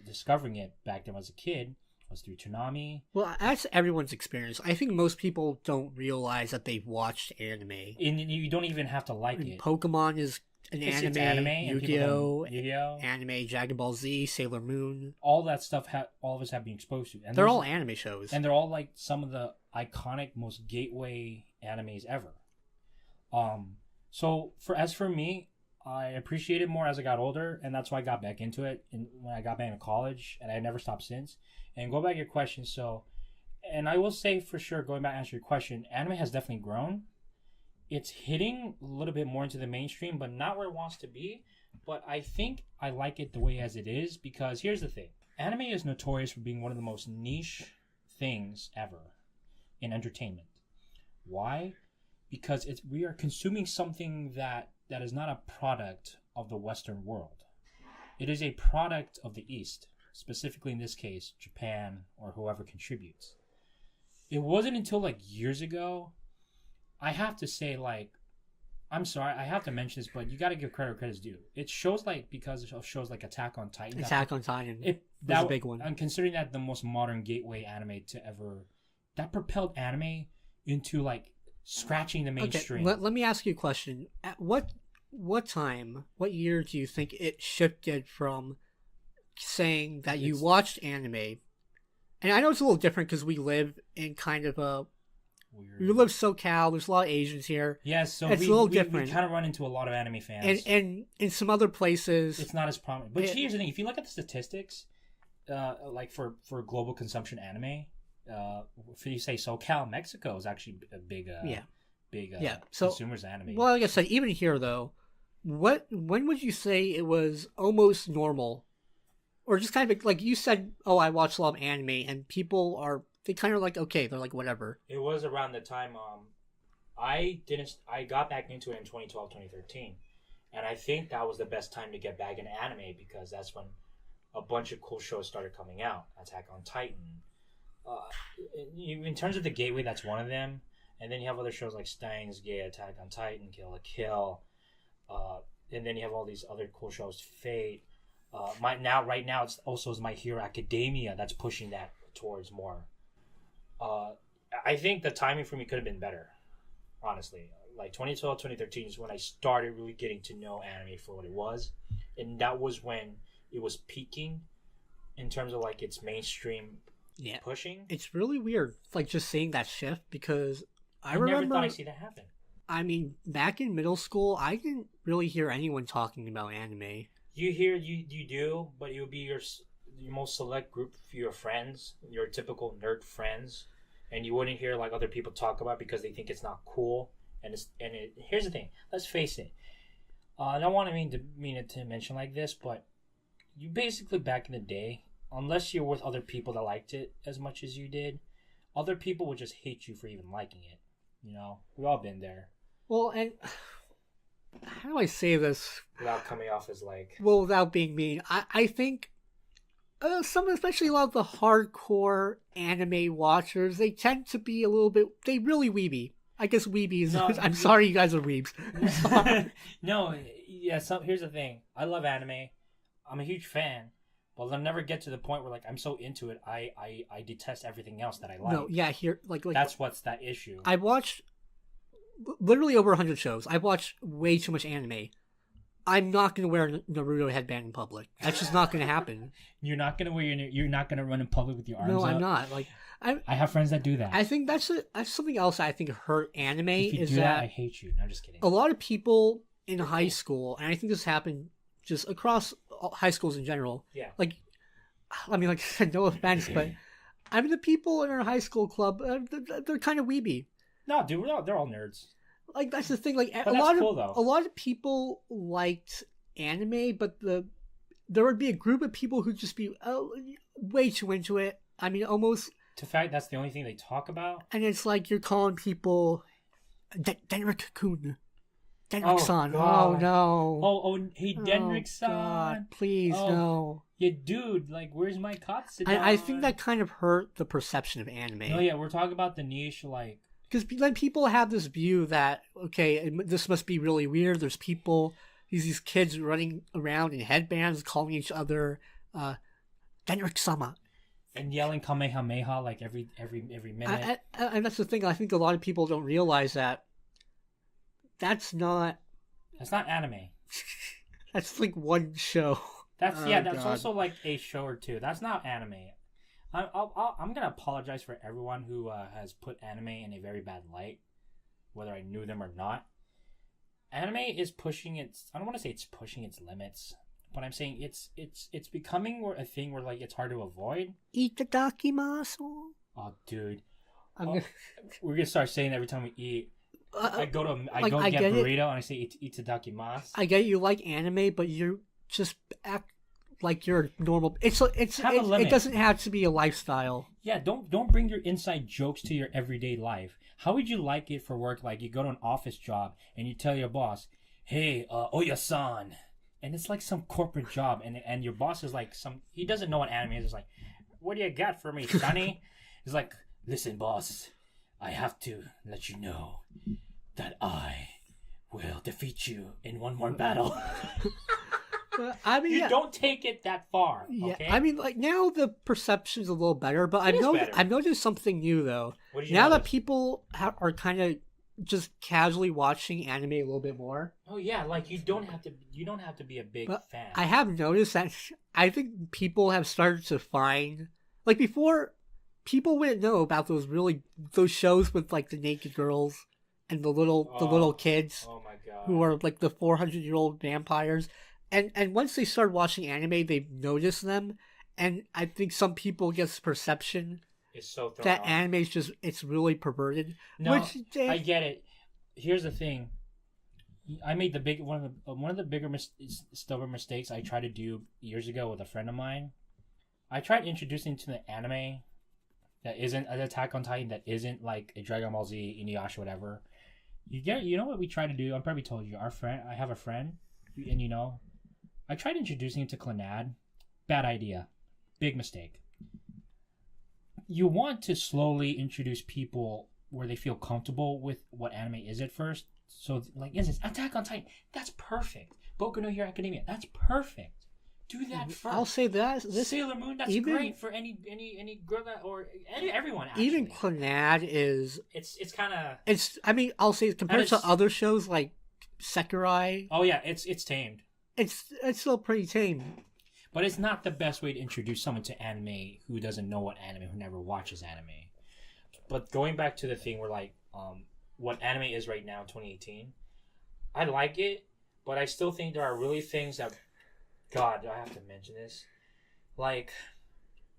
A: discovering it back then as a kid, was through Toonami.
B: Well, that's everyone's experience. I think most people don't realize that they've watched anime.
A: And you don't even have to like it.
B: Pokemon is anime.
A: It's anime.
B: Yu-Gi-Oh, anime, Dragon Ball Z, Sailor Moon.
A: All that stuff, all of us have been exposed to. And
B: they're all anime shows.
A: And they're all like some of the iconic, most gateway animes ever. So as for me, I appreciate it more as I got older, and that's why I got back into it. And when I got back into college, and I never stopped since. And go back to your question, and I will say for sure, going back to answer your question, anime has definitely grown. It's hitting a little bit more into the mainstream, but not where it wants to be. But I think I like it the way as it is, because here's the thing. Anime is notorious for being one of the most niche things ever in entertainment. Why? Because we are consuming something that is not a product of the Western world. It is a product of the East, specifically in this case, Japan or whoever contributes. It wasn't until like years ago, I have to say, like, I'm sorry, I have to mention this, but you got to give credit where credit's due. It shows because of shows like Attack on Titan.
B: Attack on Titan. was a big one.
C: And considering that the most modern gateway anime to ever, that propelled anime into like scratching the mainstream.
B: Okay, let me ask you a question. At what time, what year do you think it shifted from saying that you watched anime? And I know it's a little different because we live in kind of a weird. We live SoCal. There's a lot of Asians here.
C: Yes, so
B: it's a little different.
C: We kind of run into a lot of anime fans.
B: And in some other places,
C: it's not as prominent. But here's the thing: if you look at the statistics, like for global consumption anime, if you say SoCal, Mexico is actually a big so, consumers anime.
B: Well, like I said, even here though, when would you say it was almost normal? Or just kind of like you said, oh, I watch a lot of anime, and people they kind of like, okay, they're like, whatever.
A: It was around the time I got back into it in 2012, 2013. And I think that was the best time to get back into anime because that's when a bunch of cool shows started coming out. Attack on Titan. In terms of the gateway, that's one of them. And then you have other shows like Steins Gate, Attack on Titan, Kill la Kill. And then you have all these other cool shows, Fate. Right now it's also My Hero Academia that's pushing that towards more. I think the timing for me could have been better, honestly. Like 2012, 2013 is when I started really getting to know anime for what it was, and that was when it was peaking in terms of like its mainstream pushing.
B: It's really weird, like just seeing that shift because I remember.
A: Never thought I'd see that happen.
B: I mean, back in middle school, I didn't really hear anyone talking about anime.
A: You do, but it would be your most select group for your friends, your typical nerd friends, and you wouldn't hear like other people talk about it because they think it's not cool. Here's the thing. Let's face it. I don't want to mean it to mention like this, but you basically back in the day, unless you're with other people that liked it as much as you did, other people would just hate you for even liking it. You know, we've all been there.
B: Well, and how do I say this
A: without coming off as like...
B: Well, without being mean, I think especially a lot of the hardcore anime watchers, they tend to be a little bit... They really weeby. I guess weebies... No, I'm sorry you guys are weebs.
A: No, yeah, here's the thing. I love anime. I'm a huge fan. But I'll never get to the point where like I'm so into it, I detest everything else that I like.
B: No, yeah, here... like
A: that's what's that issue.
B: I watched... literally over 100 shows. I've watched way too much anime. I'm not going to wear a Naruto headband in public. That's just not going to happen.
C: You're not going to you're not going to run in public with your arms
B: No,
C: up?
B: I'm not. Like
C: I have friends that do that.
B: I think that's something else I think hurt anime.
C: If you
B: is
C: do that, I hate you. No, I'm just kidding.
B: A lot of people in high school, and I think this happened just across high schools in general.
A: Yeah.
B: Like, I mean, like I said, no offense, but I mean, the people in our high school club, they're kind of weeby.
A: No, dude, they're all nerds.
B: Like that's the thing. Like
A: a
B: lot of people liked anime, but there would be a group of people who'd just be way too into it. I mean, almost.
A: To fact, that's the only thing they talk about.
B: And it's like you're calling people Denrik-kun, Denrik-san.
A: Oh
B: no.
A: Oh, hey Denrik-san.
B: God, please no.
A: Yeah, dude, like, where's my Katsudan?
B: I think that kind of hurt the perception of anime.
A: No, yeah, we're talking about the niche, like.
B: Because then people have this view that, okay, this must be really weird. There's people, these kids running around in headbands calling each other Denrik-sama.
A: And yelling Kamehameha like every minute.
B: And that's the thing. I think a lot of people don't realize that that's not
A: anime.
B: That's like one show.
A: That's also like a show or two. That's not anime. I'm gonna apologize for everyone who has put anime in a very bad light, whether I knew them or not. Anime is pushing its. I don't want to say it's pushing its limits, but I'm saying it's becoming a thing where like it's hard to avoid.
B: Itadakimasu.
A: Oh, dude, we're gonna start saying that every time we eat. I go get burrito and I say itadakimasu.
B: I get you like anime, but you just act like you're normal. It doesn't have to be a lifestyle.
A: Yeah, don't bring your inside jokes to your everyday life. How would you like it for work? Like you go to an office job and you tell your boss, "Hey, Oya-san," and it's like some corporate job, and your boss is like he doesn't know what anime is. It's like, "What do you got for me, Sonny?" He's like, "Listen, boss, I have to let you know that I will defeat you in one more battle."
B: I mean,
A: you don't take it that far.
B: Yeah,
A: okay?
B: I mean, like now the perception's a little better, but I've noticed something new though. Now that people are kind of just casually watching anime a little bit more.
A: Oh yeah, like you don't have to be a big fan.
B: I have noticed that I think people have started to find, like before, people wouldn't know about those shows with like the naked girls and the little kids.
A: Oh my god.
B: Who are like the 400-year-old vampires. And once they start watching anime, they've noticed them, and I think some people get this perception that anime is just it's really perverted.
A: No, I get it. Here's the thing: I made one of the bigger stubborn mistakes I tried to do years ago with a friend of mine. I tried introducing to the anime that isn't an Attack on Titan, that isn't like a Dragon Ball Z, Inuyasha, whatever. You know what we try to do? I probably told you. I have a friend, and you know. I tried introducing him to Clannad. Bad idea. Big mistake. You want to slowly introduce people where they feel comfortable with what anime is at first. So, like, instance, Attack on Titan, that's perfect. Boku no Hero Academia, that's perfect. Do that first.
B: I'll say that.
A: Sailor Moon, that's great for any girl or everyone, actually.
B: Even Clannad is...
A: It's kind of...
B: I mean, I'll say compared to other shows like Sakurai...
A: Oh, yeah, it's tamed.
B: It's still pretty tame.
A: But it's not the best way to introduce someone to anime who doesn't know what anime, who never watches anime. But going back to the thing where, like, what anime is right now in 2018, I like it, but I still think there are really things that... God, do I have to mention this? Like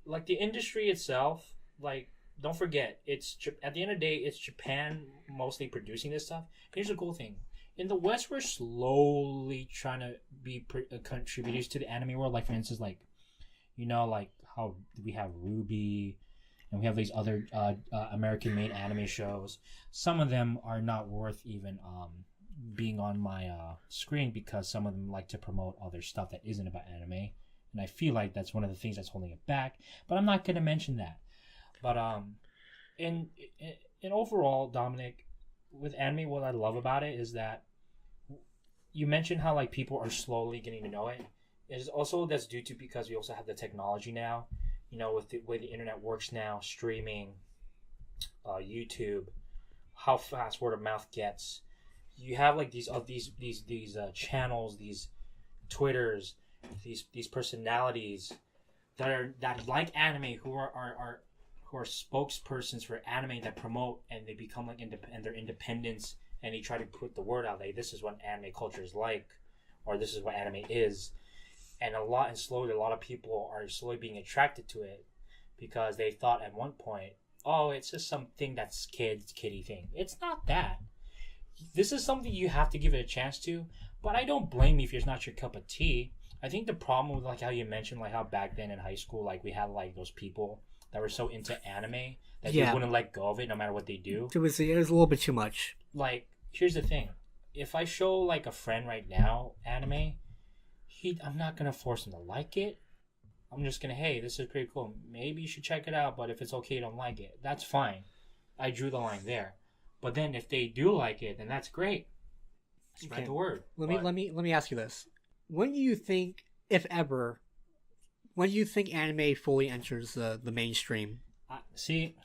A: the industry itself, like, don't forget, at the end of the day, it's Japan mostly producing this stuff. Here's the cool thing. In the West, we're slowly trying to be contributors to the anime world. Like, for instance, like, you know, like how we have Ruby and we have these other American-made anime shows. Some of them are not worth even being on my screen because some of them like to promote other stuff that isn't about anime. And I feel like that's one of the things that's holding it back. But I'm not going to mention that. But in overall, Dominic, with anime, what I love about it is that you mentioned how like people are slowly getting to know it. It's also that's due to because we also have the technology now, you know, with the way the internet works now, streaming, YouTube, how fast word of mouth gets. You have like these channels, these Twitters, these personalities that like anime who are spokespersons for anime that promote and they become like their independence. And they try to put the word out, like, this is what anime culture is like, or this is what anime is. And slowly, a lot of people are slowly being attracted to it because they thought at one point, oh, it's just something that's kiddie thing. It's not that. This is something you have to give it a chance to, but I don't blame you if it's not your cup of tea. I think the problem with, like, how you mentioned, like, how back then in high school, like, we had, like, those people that were so into anime that they wouldn't let go of it no matter what they do.
B: It was a little bit too much.
A: Like, here's the thing. If I show, like, a friend right now anime, I'm not going to force him to like it. I'm just going to, hey, this is pretty cool. Maybe you should check it out, but if it's okay you don't like it, that's fine. I drew the line there. But then if they do like it, then that's great. Spread the word.
B: Let me ask you this. When do you think, if ever, when do you think anime fully enters the mainstream?
A: See,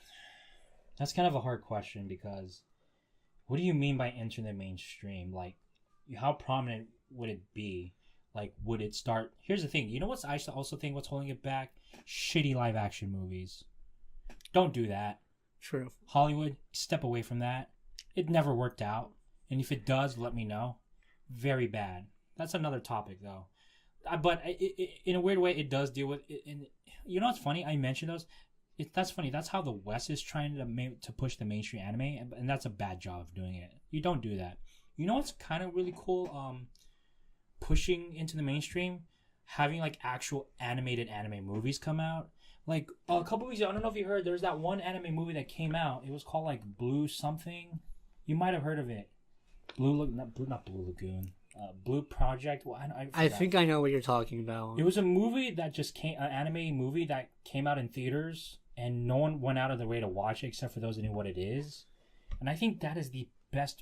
A: that's kind of a hard question because what do you mean by entering the mainstream? Like, how prominent would it be? Like, would it start? Here's the thing. You know what's I also think what's holding it back? Shitty live action movies. Don't do that.
B: True.
A: Hollywood, step away from that. It never worked out. And if it does, let me know. Very bad. That's another topic, though. But in a weird way, it does deal with it. And you know what's funny? I mentioned those. That's funny. That's how the West is trying to push the mainstream anime, and that's a bad job of doing it. You don't do that. You know what's kind of really cool? Pushing into the mainstream, having like actual animated anime movies come out. Like a couple weeks ago, I don't know if you heard. There's that one anime movie that came out. It was called like Blue something. You might have heard of it. Not Blue Lagoon. Blue Project. Well,
B: I think I know what you're talking about.
A: It was a movie that just came, an anime movie that came out in theaters, and no one went out of their way to watch it except for those who knew what it is. And I think that is the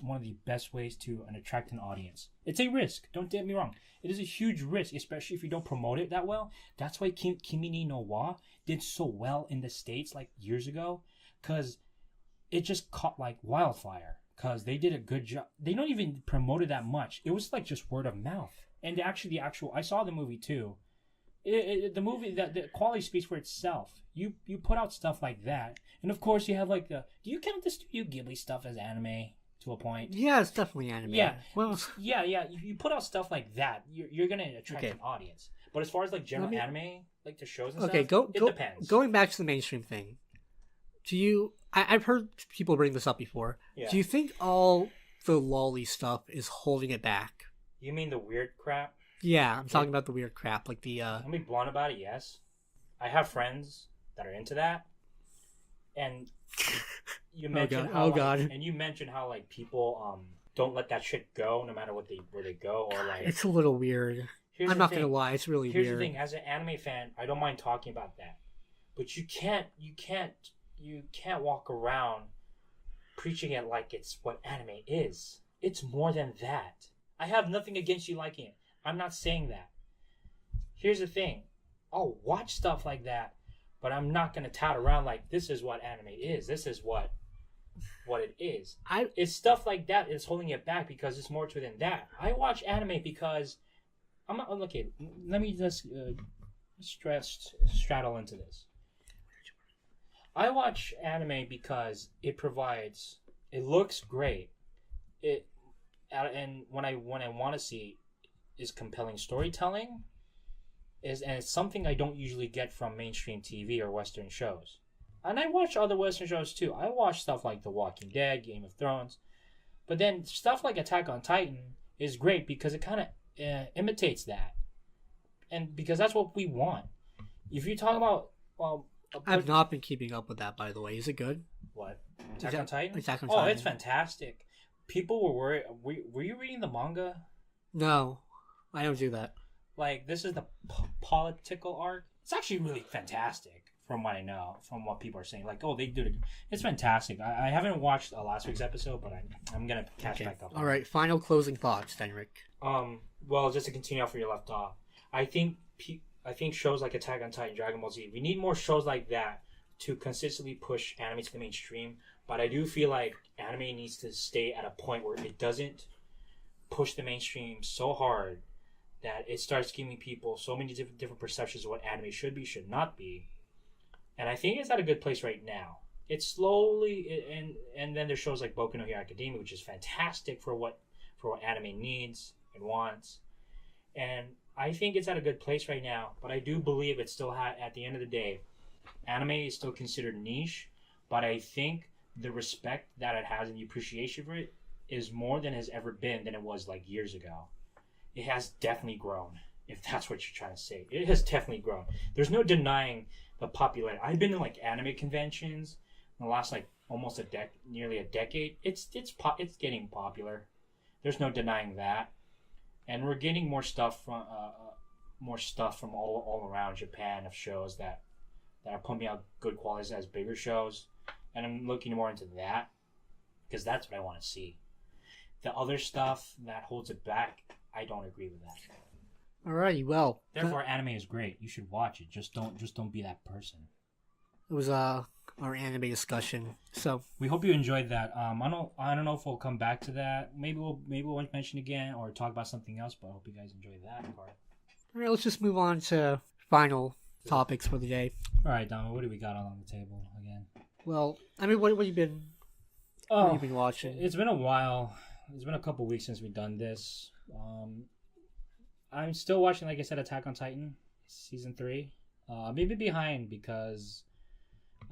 C: one of the best ways to attract an audience. It's a risk. Don't get me wrong. It is a huge risk, especially if you don't promote it that well. That's why Kimi ni no Wa did so well in the States like years ago, because it just caught like wildfire. Because they did a good job. They don't even promote it that much. It was like just word of mouth. And actually, I saw the movie too. The movie, the quality speaks for itself. You put out stuff like that, and of course you have like do you count the Studio Ghibli stuff as anime to a point?
B: Yeah, it's definitely anime.
C: Yeah,
B: well,
C: yeah. You put out stuff like that, you're gonna attract an audience. But as far as like general anime, like the shows and stuff, it depends.
B: Going back to the mainstream thing, do you? I've heard people bring this up before. Yeah. Do you think all the lolly stuff is holding it back?
A: You mean the weird crap?
B: Yeah, I'm talking about the weird crap, like the.
A: Let me be blunt about it. Yes, I have friends that are into that, and you mentioned and you mentioned how like people don't let that shit go no matter where they go, or like
B: it's a little weird. I'm not gonna lie, it's really weird.
A: Here's the thing: as an anime fan, I don't mind talking about that, but you can't walk around preaching it like it's what anime is. It's more than that. I have nothing against you liking it. I'm not saying that. Here's the thing. I'll watch stuff like that, but I'm not going to tout around like this is what anime is. This is what it is. It's stuff like that is holding it back because it's more to it than that. I watch anime because I'm not okay. Let me just straddle into this. I watch anime because it looks great. And when I want to see is compelling storytelling, and it's something I don't usually get from mainstream TV or Western shows. And I watch other Western shows too. I watch stuff like The Walking Dead, Game of Thrones, but then stuff like Attack on Titan is great because it kind of imitates that, and because that's what we want. If you talk about,
B: I've not been keeping up with that, by the way. Is it good?
A: What? Attack on Titan?
B: Attack on Titan.
A: Oh, it's fantastic. People were worried. Were you reading the manga?
B: No, I don't do that.
A: Like, this is the political arc. It's actually really fantastic, from what I know, from what people are saying. Like, oh, they do it. It's fantastic. I haven't watched last week's episode, but I'm gonna catch back up.
B: All right, final closing thoughts, then, Rick.
A: Well, just to continue off where you left off, I think shows like Attack on Titan, Dragon Ball Z, we need more shows like that to consistently push anime to the mainstream. But I do feel like anime needs to stay at a point where it doesn't push the mainstream so hard that it starts giving people so many different perceptions of what anime should be, should not be. And I think it's at a good place right now. It's slowly, and then there's shows like Boku no Hero Academia, which is fantastic for what anime needs and wants. And I think it's at a good place right now, but I do believe it's still at the end of the day, anime is still considered niche, but I think the respect that it has and the appreciation for it is more than has ever been than it was like years ago. It has definitely grown, if that's what you're trying to say. It has definitely grown. There's no denying the popularity. I've been to like anime conventions in the last like almost nearly a decade. It's getting popular. There's no denying that, and we're getting more stuff from all around Japan of shows that are pumping out good qualities as bigger shows, and I'm looking more into that because that's what I want to see. The other stuff that holds it back, I don't agree with that.
B: Alrighty, well.
C: Therefore, anime is great. You should watch it. Just don't be that person.
B: It was our anime discussion. So
C: we hope you enjoyed that. I don't know if we'll come back to that. Maybe we'll mention again or talk about something else. But I hope you guys enjoyed that part.
B: All right, let's just move on to final topics for the day.
C: All right, Dom. What do we got on the table again?
B: Well, I mean, what have you been? What have you been watching?
C: It's been a while. It's been a couple weeks since we've done this. I'm still watching, like I said, Attack on Titan, Season 3. Maybe behind because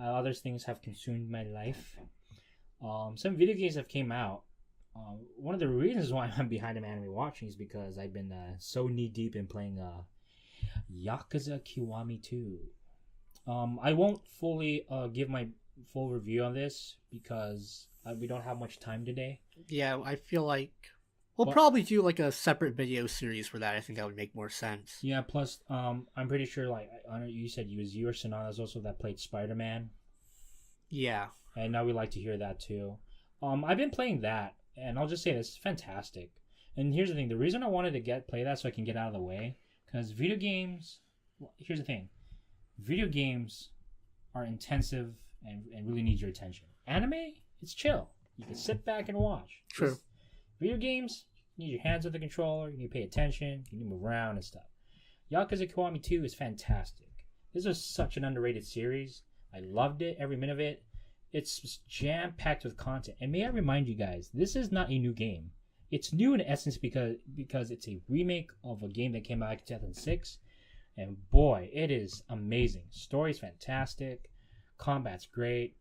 C: other things have consumed my life. Some video games have came out. One of the reasons why I'm behind in anime watching is because I've been so knee-deep in playing Yakuza Kiwami 2. I won't fully give my full review on this because we don't have much time today.
B: Yeah, I feel like we'll probably do like a separate video series for that. I think that would make more sense.
C: Yeah, plus I'm pretty sure like I know you said you or Sonana's also that played Spider-Man.
B: Yeah.
C: And now we like to hear that too. I've been playing that. and I'll just say this, it's fantastic. And here's the thing: the reason I wanted to play that so I can get out of the way, because video games. Well, here's the thing: video games are intensive and really need your attention. Anime, it's chill. You can sit back and watch.
B: True.
C: Video games, you need your hands on the controller. You need to pay attention. You need to move around and stuff. Yakuza Kiwami 2 is fantastic. This was such an underrated series. I loved it, every minute of it. It's jam-packed with content. And may I remind you guys, this is not a new game. It's new in essence because it's a remake of a game that came out in 2006. And boy, it is amazing. Story's fantastic. Combat's great.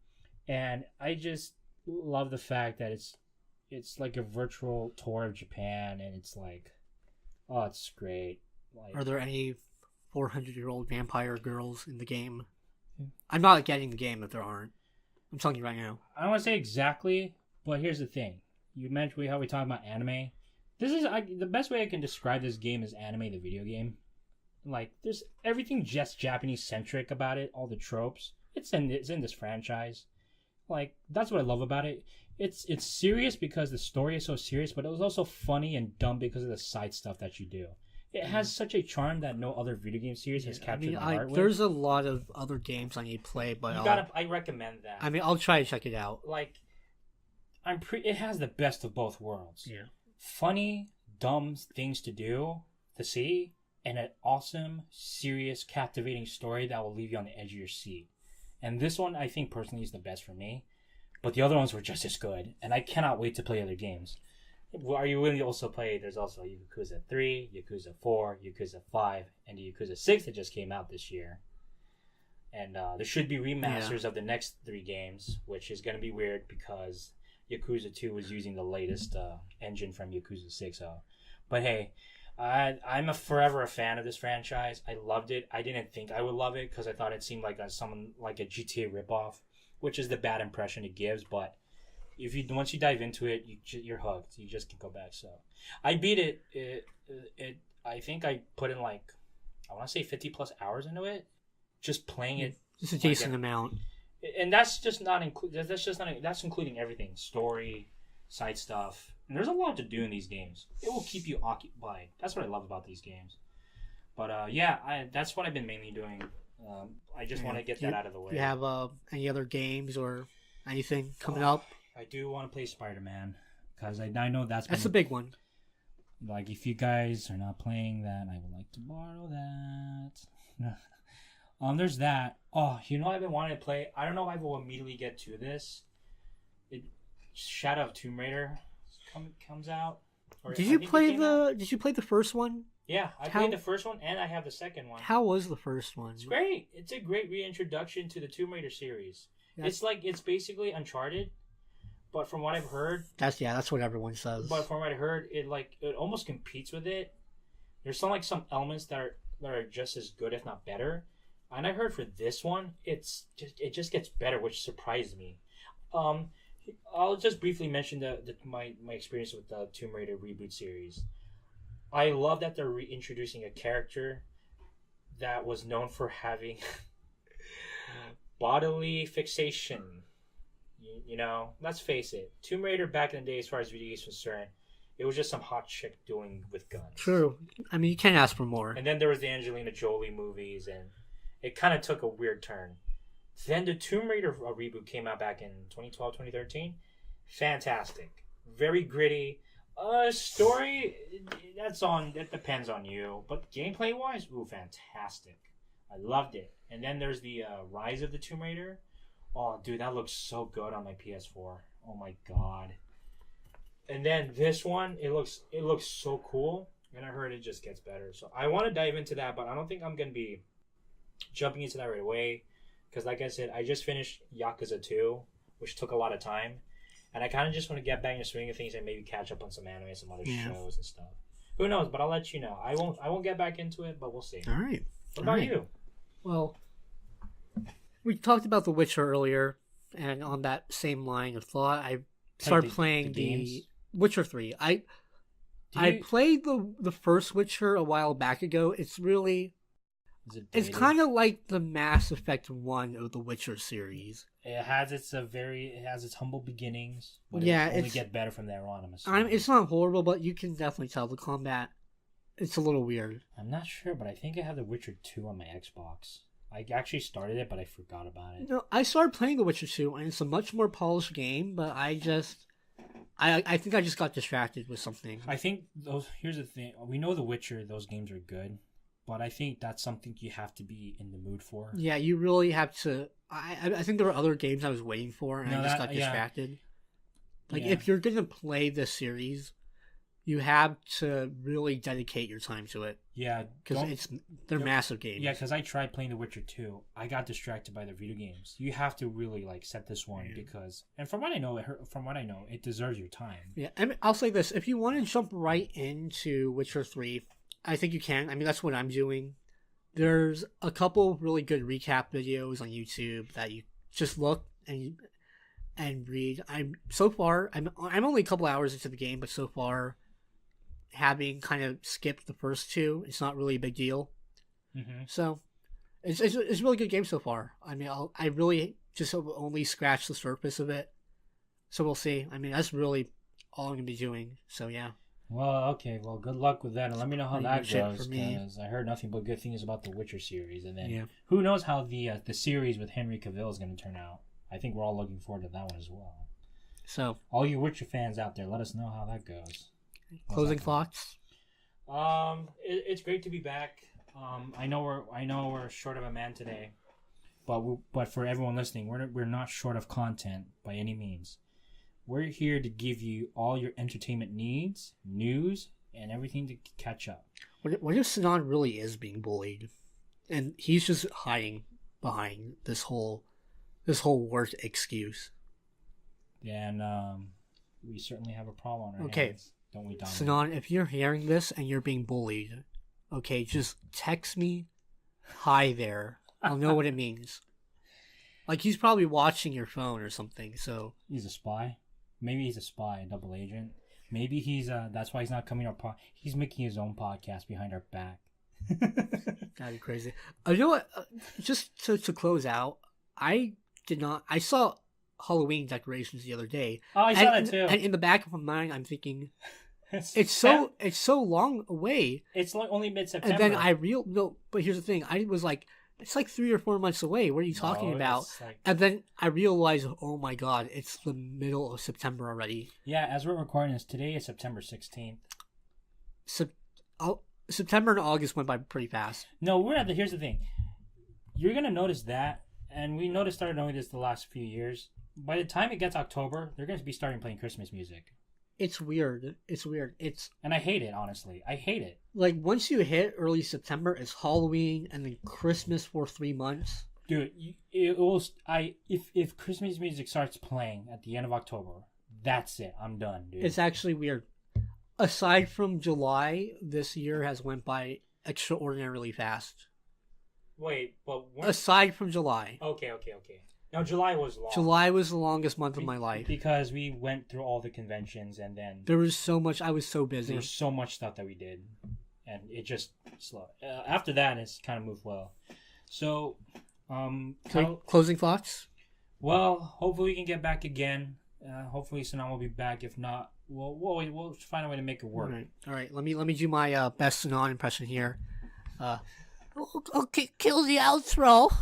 C: And I just love the fact that it's like a virtual tour of Japan. And it's like, oh, it's great. Like,
B: are there any 400-year-old vampire girls in the game? I'm not getting the game if there aren't. I'm telling you right now.
C: I don't want to say exactly, but here's the thing. You mentioned how we talk about anime. This is the best way I can describe this game is anime, the video game. Like, there's everything just Japanese-centric about it, all the tropes. It's in this franchise. Like, that's what I love about it. It's serious because the story is so serious, but it was also funny and dumb because of the side stuff that you do. It has such a charm that no other video game series has captured the heart with.
B: There's a lot of other games I need to play, but
A: I recommend that.
B: I mean, I'll try to check it out.
A: Like,
C: it has the best of both worlds.
B: Yeah.
C: Funny, dumb things to do, to see, and an awesome, serious, captivating story that will leave you on the edge of your seat. And this one, I think, personally, is the best for me. But the other ones were just as good, and I cannot wait to play other games. Are you willing to also play? There's also Yakuza 3, Yakuza 4, Yakuza 5, and the Yakuza 6 that just came out this year. And there should be remasters of the next 3 games, which is going to be weird because Yakuza 2 was using the latest engine from Yakuza 6. But hey, I'm forever a fan of this franchise. I loved it. I didn't think I would love it because I thought it seemed like a GTA ripoff, which is the bad impression it gives, but once you dive into it, you're hooked. You just can't go back. So, I beat it. I think I put in I want to say 50 plus hours into it, just playing it.
B: It's a decent amount.
C: And that's just not that's including everything: story, side stuff. And there's a lot to do in these games. It will keep you occupied. That's what I love about these games. But that's what I've been mainly doing. I just want to get that out of the way.
B: Do you have any other games or anything coming up?
C: I do want to play Spider-Man because I know that's
B: a big one.
C: Like, if you guys are not playing that, I would like to borrow that. There's that. Oh, I've been wanting to play. I don't know if I will immediately get to this. Shadow of Tomb Raider comes out.
B: Did you play the first one?
C: Yeah, I played the first one and I have the second one.
B: How was the first one?
C: It's great. It's a great reintroduction to the Tomb Raider series. It's basically Uncharted. But from what I've heard,
B: that's what everyone says.
C: But from what I heard, it almost competes with it. There's some elements that are just as good, if not better. And I heard for this one, it just gets better, which surprised me. I'll just briefly mention my experience with the Tomb Raider reboot series. I love that they're reintroducing a character that was known for having bodily fixation. Let's face it. Tomb Raider back in the day, as far as video games concerned, it was just some hot chick doing with guns.
B: True. I mean, you can't ask for more.
C: And then there was the Angelina Jolie movies, and it kind of took a weird turn. Then the Tomb Raider reboot came out back in 2012, 2013. Fantastic. Very gritty. Story, that depends on you. But gameplay-wise, fantastic. I loved it. And then there's the Rise of the Tomb Raider. Oh, dude, that looks so good on my PS4. Oh my god. And then this one, it looks so cool. And I heard it just gets better. So I want to dive into that, but I don't think I'm going to be jumping into that right away. Because like I said, I just finished Yakuza 2, which took a lot of time. And I kind of just want to get back in the swing of things and maybe catch up on some anime, some other shows and stuff. Who knows? But I'll let you know. I won't get back into it, but we'll see.
B: All right.
C: What about you?
B: Well, we talked about The Witcher earlier, and on that same line of thought, I started playing the Witcher 3. I played the first Witcher a while back ago. It's really It's kind of like the Mass Effect 1 of the Witcher series.
C: It has its humble beginnings, but
B: yeah,
C: it'll only get better from there on.
B: It's not horrible, but you can definitely tell the combat. It's a little weird.
C: I'm not sure, but I think I have The Witcher 2 on my Xbox. I actually started it, but I forgot about it.
B: No, I started playing The Witcher 2, and it's a much more polished game, but I think I just got distracted with something.
C: I think here's the thing. We know The Witcher, those games are good, but I think that's something you have to be in the mood for.
B: Yeah, you really have to. I think there were other games I was waiting for, and I just got distracted. Yeah. If you're going to play this series, you have to really dedicate your time to it. Yeah, because they're massive games.
C: Yeah, because I tried playing The Witcher 2. I got distracted by the video games. You have to really set this one because, and from what I know, it deserves your time.
B: Yeah, and I'll say this: if you want to jump right into Witcher 3, I think you can. I mean, that's what I'm doing. There's a couple really good recap videos on YouTube that you just look and read. I'm only a couple hours into the game, but so far, having kind of skipped the first two, it's not really a big deal. Mm-hmm. So it's a really good game so far. I mean, I really just only scratched the surface of it. So we'll see. I mean, that's really all I'm gonna be doing. So yeah.
C: Well, okay. Well, good luck with that, and let me know how that goes. Because I heard nothing but good things about the Witcher series, and then who knows how the series with Henry Cavill is going to turn out. I think we're all looking forward to that one as well. So, all you Witcher fans out there, let us know how that goes.
B: Closing thoughts.
C: It's great to be back. I know we're short of a man today, but for everyone listening, we're not short of content by any means. We're here to give you all your entertainment needs, news, and everything to catch up.
B: What if Sinan really is being bullied, and he's just hiding behind this whole worst excuse?
C: Yeah, and we certainly have a problem on our hands, don't we, Dominic?
B: Sinan, if you're hearing this and you're being bullied, okay, just text me, hi there. I'll know what it means. He's probably watching your phone or something, so...
C: He's a spy? Maybe he's a spy, a double agent. Maybe he's that's why he's not coming to our he's making his own podcast behind our back.
B: That'd be crazy. You know what? Just to close out, I saw Halloween decorations the other day.
C: Oh, I saw that too.
B: And in the back of my mind, I'm thinking, it's so long away.
C: It's only mid-September.
B: And then but here's the thing. I was like, it's 3 or 4 months away. What are you talking about? And then I realized, oh my god, it's the middle of September already.
C: Yeah, as we're recording this, today is September 16th.
B: September and August went by pretty fast.
C: No, here's the thing. You're going to notice that, and we started knowing this the last few years. By the time it gets October, they're going to be starting playing Christmas music.
B: It's weird.
C: And I hate it, honestly. I hate it.
B: Once you hit early September, it's Halloween and then Christmas for 3 months.
C: Dude, if Christmas music starts playing at the end of October, that's it. I'm done, dude.
B: It's actually weird. Aside from July, this year has went by extraordinarily fast.
C: Wait, but...
B: Aside from July.
C: Okay. Now, July was long.
B: July was the longest month of my life.
C: Because we went through all the conventions and then...
B: There was so much... I was so busy.
C: There was so much stuff that we did. And it just slowed. After that, it's kind of moved well. So,
B: closing thoughts?
C: Well, hopefully we can get back again. Hopefully Sinan will be back. If not, we'll find a way to make it work.
B: All right. Let me do my best Sinan impression here. Okay, kill the outro.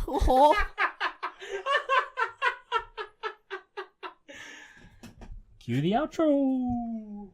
C: Cue the outro.